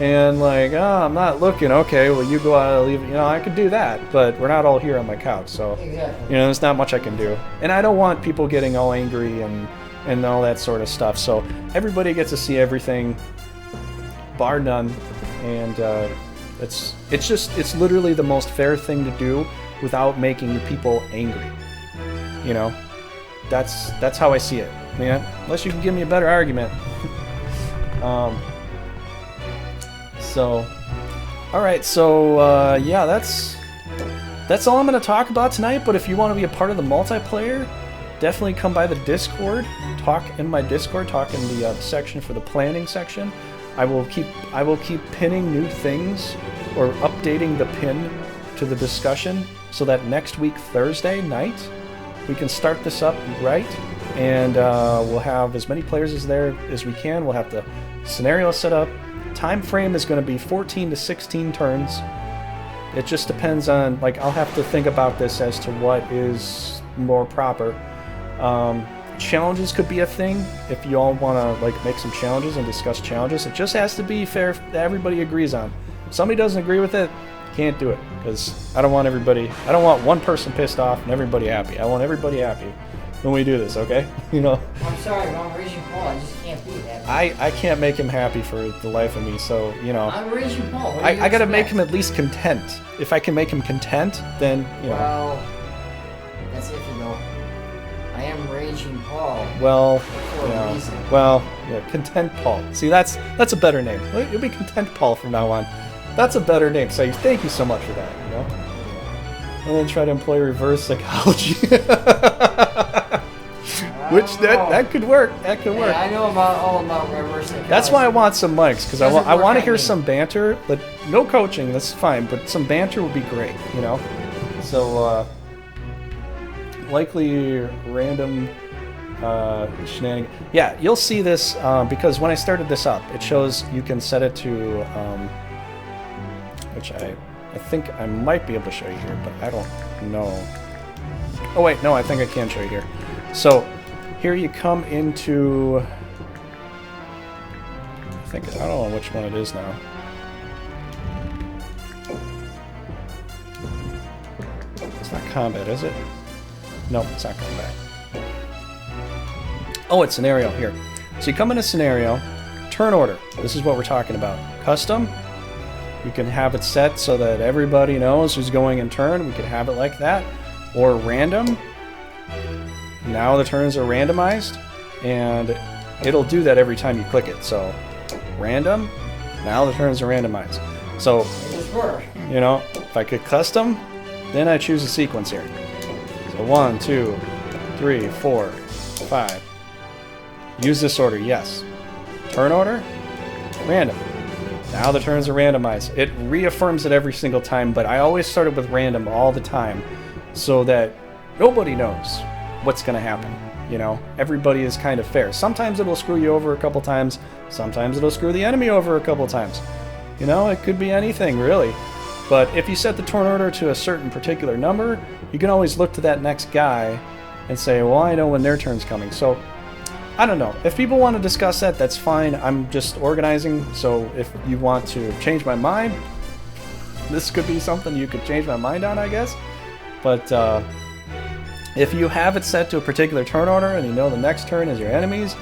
and, like, oh, I'm not looking. Okay, well, you go out and leave. I could do that, but we're not all here on my couch, so, exactly. There's not much I can do. And I don't want people getting all angry and all that sort of stuff. So everybody gets to see everything, bar none, and it's literally the most fair thing to do without making people angry. That's how I see it, man. Unless you can give me a better argument. So, all right. So yeah, that's all I'm going to talk about tonight. But if you want to be a part of the multiplayer, definitely come by the Discord. Talk in my Discord. Talk in the section for the planning section. I will keep pinning new things or updating the pin to the discussion so that next week Thursday night we can start this up right, and we'll have as many players as there as we can. We'll have the scenario set up. Time frame is going to be 14 to 16 turns. It just depends on, like, I'll have to think about this as to what is more proper. Challenges could be a thing if you all want to like make some challenges and discuss challenges. It just has to be fair that everybody agrees on. If somebody doesn't agree with it, can't do it, because I don't want one person pissed off and everybody happy. I want everybody happy when we do this, okay? You know. I'm sorry, I'm Raging Paul. I just can't be happy. I can't make him happy for the life of me, so, you know. I'm Raging Paul. I gotta make him at least content. If I can make him content, then, you know. Well, that's iffy though. I am Raging Paul. Well, For a yeah. reason. Well, yeah, Content Paul. See, that's a better name. You'll be Content Paul from now on. That's a better name. So thank you so much for that, you know? And then try to employ reverse psychology. Which that could work. That could work. Yeah, I know all about reverse psychology. That's why I want some mics, because I want to Doesn't hear work on some banter. But no coaching, that's fine. But some banter would be great, you know. So likely random shenanigans. Yeah, you'll see this because when I started this up, it shows you can set it to, which I think I might be able to show you here, but I don't know. Oh wait, no, I think I can show you here. So here you come into, I don't know which one it is now. It's not combat, is it? No, it's not combat. Oh, it's scenario here. So you come into scenario, turn order. This is what we're talking about. Custom. You can have it set so that everybody knows who's going in turn. We could have it like that. Or random. Now the turns are randomized, and it'll do that every time you click it. So random. Now the turns are randomized. So, you know, if I click custom, then I choose a sequence here. So 1, 2, 3, 4, 5. Use this order, yes. Turn order, random. Now the turns are randomized. It reaffirms it every single time, but I always started with random all the time so that nobody knows what's going to happen. You know, everybody is kind of fair. Sometimes it'll screw you over a couple times. Sometimes it'll screw the enemy over a couple times. You know, it could be anything, really. But if you set the turn order to a certain particular number, you can always look to that next guy and say, well, I know when their turn's coming. So, I don't know. If people want to discuss that, that's fine. I'm just organizing, so if you want to change my mind, this could be something you could change my mind on, I guess. But if you have it set to a particular turn order and you know the next turn is your enemies,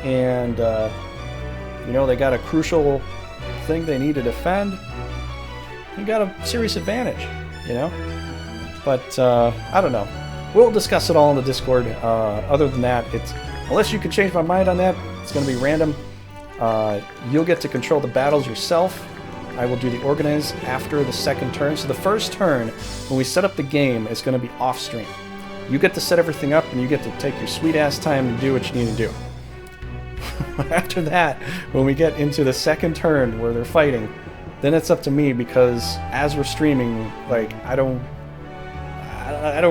and you know they got a crucial thing they need to defend, you got a serious advantage, you know? But I don't know. We'll discuss it all in the Discord. Other than that, unless you can change my mind on that, it's going to be random. You'll get to control the battles yourself. I will do the organize after the second turn. So the first turn, when we set up the game, is going to be off stream. You get to set everything up, and you get to take your sweet-ass time to do what you need to do. After that, when we get into the second turn where they're fighting, then it's up to me, because as we're streaming, like, I don't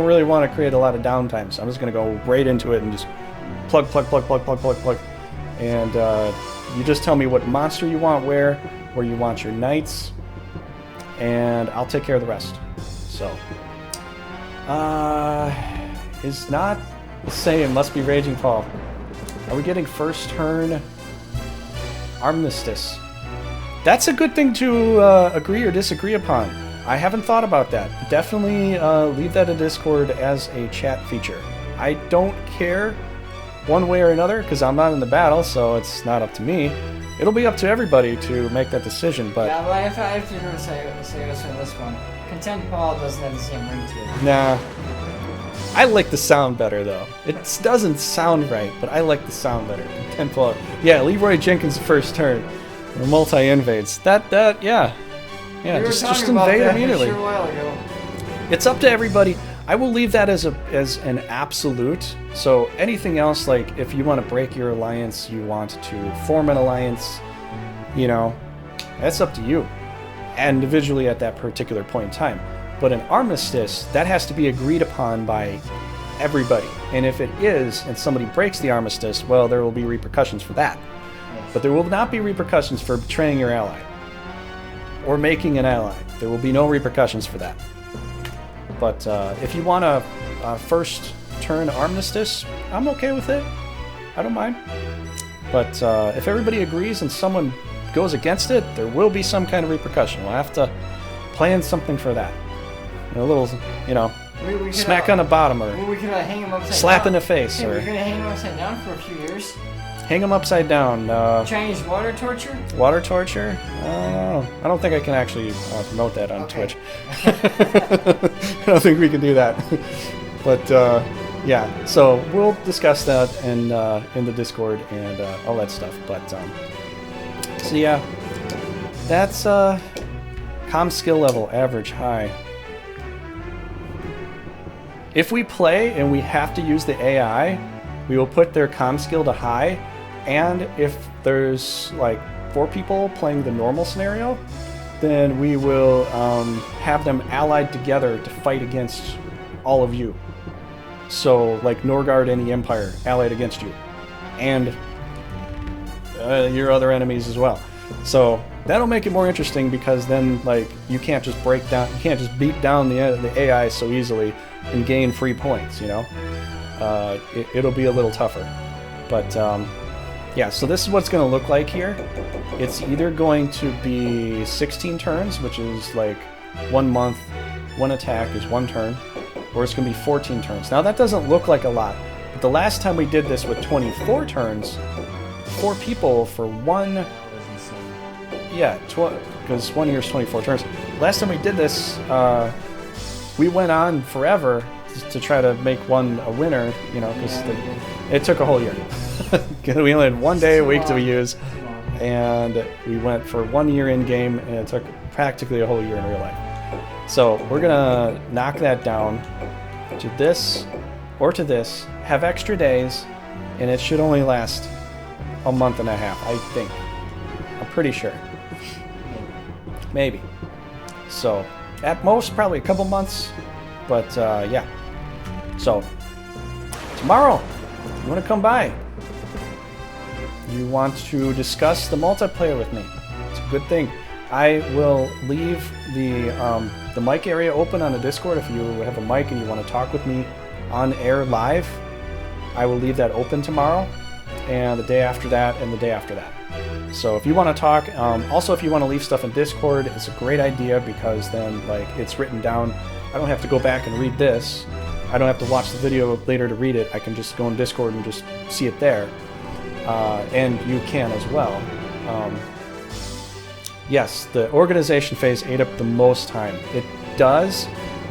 really want to create a lot of downtime, so I'm just going to go right into it and just plug. And you just tell me what monster you want where you want your knights, and I'll take care of the rest. So, is not the same. Must be Raging Paul. Are we getting first turn armistice? That's a good thing to agree or disagree upon. I haven't thought about that. Definitely leave that in Discord as a chat feature. I don't care one way or another, because I'm not in the battle, so it's not up to me. It'll be up to everybody to make that decision, but... Yeah, but if I have to say this one, Content Paul doesn't have the same ring to it. Nah. I like the sound better, though. It doesn't sound right, but I like the sound better. Content Paul. Yeah, Leroy Jenkins' first turn. Multi-invades. Yeah. Yeah, just invade immediately. Sure a while ago. It's up to everybody. I will leave that as an absolute. So anything else, like if you want to break your alliance, you want to form an alliance, you know, that's up to you individually at that particular point in time. But an armistice, that has to be agreed upon by everybody. And if it is, and somebody breaks the armistice, well, there will be repercussions for that. Yes. But there will not be repercussions for betraying your ally or making an ally. There will be no repercussions for that. But if you want a first turn armistice, I'm okay with it. I don't mind. But if everybody agrees and someone goes against it, there will be some kind of repercussion. We'll have to plan something for that. A little, you know, we smack on the bottom or we could hang him upside slap down. in the face. Hey, Or we're gonna hang him upside down for a few years. hang him upside down. Chinese water torture? Water torture? I don't think I can actually promote that on Okay. Twitch. I don't think we can do that. But yeah, so we'll discuss that in the Discord and all that stuff. But so yeah, that's comm skill level, average, high. If we play and we have to use the AI, we will put their comm skill to high. And if there's like 4 people playing the normal scenario, then we will have them allied together to fight against all of you. So like Norgard and the Empire allied against you. And your other enemies as well. So that'll make it more interesting because then like you can't just beat down the AI so easily and gain free points, you know? It'll be a little tougher. But yeah, so this is what's going to look like here. It's either going to be 16 turns, which is like 1 month, 1 attack is 1 turn, or it's going to be 14 turns. Now that doesn't look like a lot, but the last time we did this with 24 turns, 4 people for 1... Yeah, because 1 year is 24 turns. Last time we did this, we went on forever to try to make one a winner, you know, because it took a whole year. We only had 1 day a week to use, and we went for 1 year in game, and it took practically a whole year in real life. So we're gonna knock that down to this or to this, have extra days, and it should only last a month and a half, I think. I'm pretty sure. Maybe. So at most probably a couple months, but yeah. So tomorrow, you want to come by? You want to discuss the multiplayer with me? It's a good thing. I will leave the mic area open on the Discord. If you have a mic and you want to talk with me on air live, I will leave that open tomorrow, and the day after that, and the day after that. So if you want to talk, also if you want to leave stuff in Discord, it's a great idea because then like it's written down. I don't have to go back and read this. I don't have to watch the video later to read it. I can just go in Discord and just see it there. And you can as well. Yes, the organization phase ate up the most time. It does,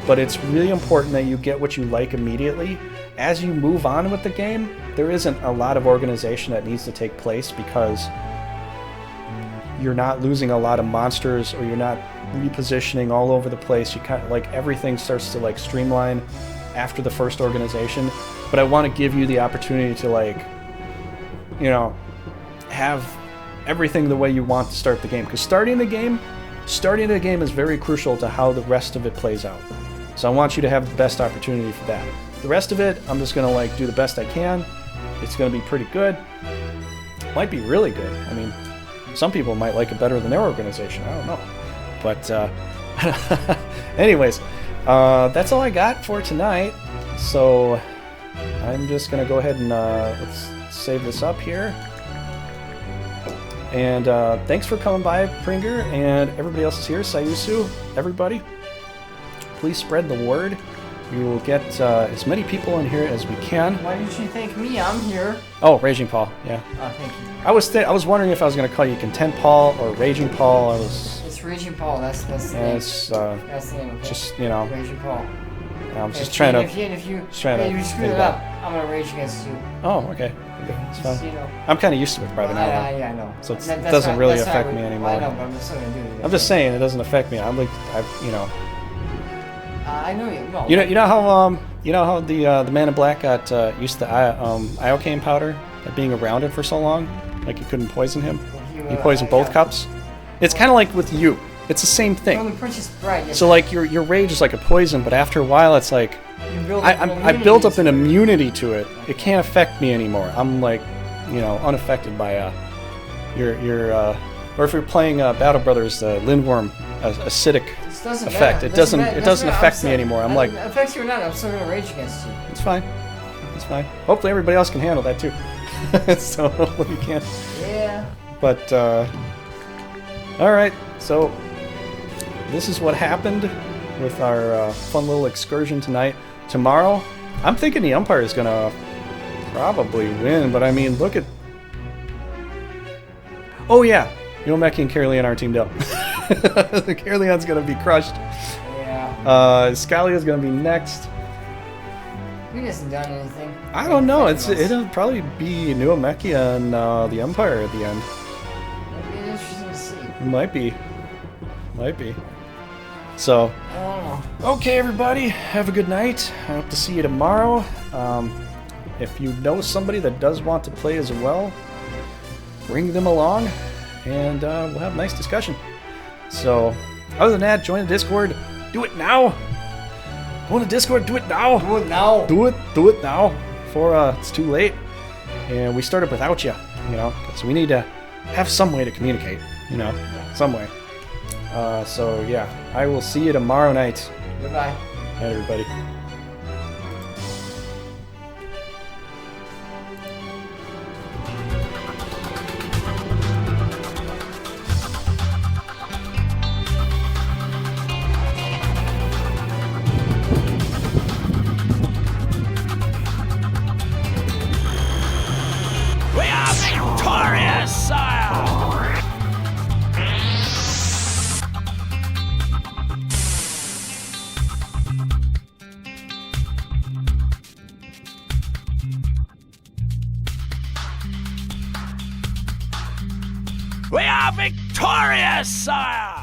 but it's really important that you get what you like immediately. As you move on with the game, there isn't a lot of organization that needs to take place because you're not losing a lot of monsters or you're not repositioning all over the place. You kind of like everything starts to like streamline after the first organization. But I want to give you the opportunity to like, you know, have everything the way you want to start the game. Because starting the game is very crucial to how the rest of it plays out. So I want you to have the best opportunity for that. The rest of it, I'm just going to like do the best I can. It's going to be pretty good. Might be really good. I mean, some people might like it better than their organization. I don't know. But anyways, that's all I got for tonight. So I'm just going to go ahead and let's save this up here. And thanks for coming by, Pringer, and everybody else is here. Sayusu, everybody. Please spread the word. We will get as many people in here as we can. Why didn't you thank me? I'm here. Oh, Raging Paul, yeah. Oh, thank you. I was wondering if I was going to call you Content Paul or Raging Paul. It's Raging Paul. That's the name. It's That's the name. Okay. just, you know, Raging Paul. I'm just trying to. If you screw screw it up, I'm gonna rage against you. Oh, okay. It's fine. You know. I'm kind of used to it by now. I know. So it That's doesn't why- really that's why affect me anymore. I know, but I'm just still gonna do it. I'm just saying it doesn't affect me. I'm like, you know. I know you. No. You know how the Man in Black got used to iocane powder, being around it for so long, like it couldn't poison him. You poison both cups. It's kind of like with you. It's the same From thing. the Princess Bride. So like your rage is like a poison, but after a while it's like I built up an immunity to it. It can't affect me anymore. I'm like, unaffected by your or if you're playing Battle Brothers, the Lindworm acidic effect. It doesn't affect me anymore. I'm like, it affects you or not. I'm still gonna rage against you. it's fine. It's fine. Hopefully everybody else can handle that too. So hopefully you can. Yeah. But all right. So this is what happened with our fun little excursion tonight. Tomorrow, I'm thinking the umpire is gonna probably win. But I mean, look at. Oh yeah, Meki and Caroline are teamed up. Carolion's gonna be crushed. Yeah. Scalia's gonna be next. He hasn't done anything. I don't know. It'll probably be Meki and the umpire at the end. It'll be interesting to see. Might be. So, I don't know. okay, everybody, have a good night. I hope to see you tomorrow. If you know somebody that does want to play as well, bring them along, and we'll have a nice discussion. So, other than that, join the Discord. Do it now. Go in the Discord. Do it now. Do it now. Do it now before it's too late. And we started without you, because we need to have some way to communicate, some way. So yeah, I will see you tomorrow night. Goodbye. Night, everybody. We are victorious, sire! We are victorious, sire!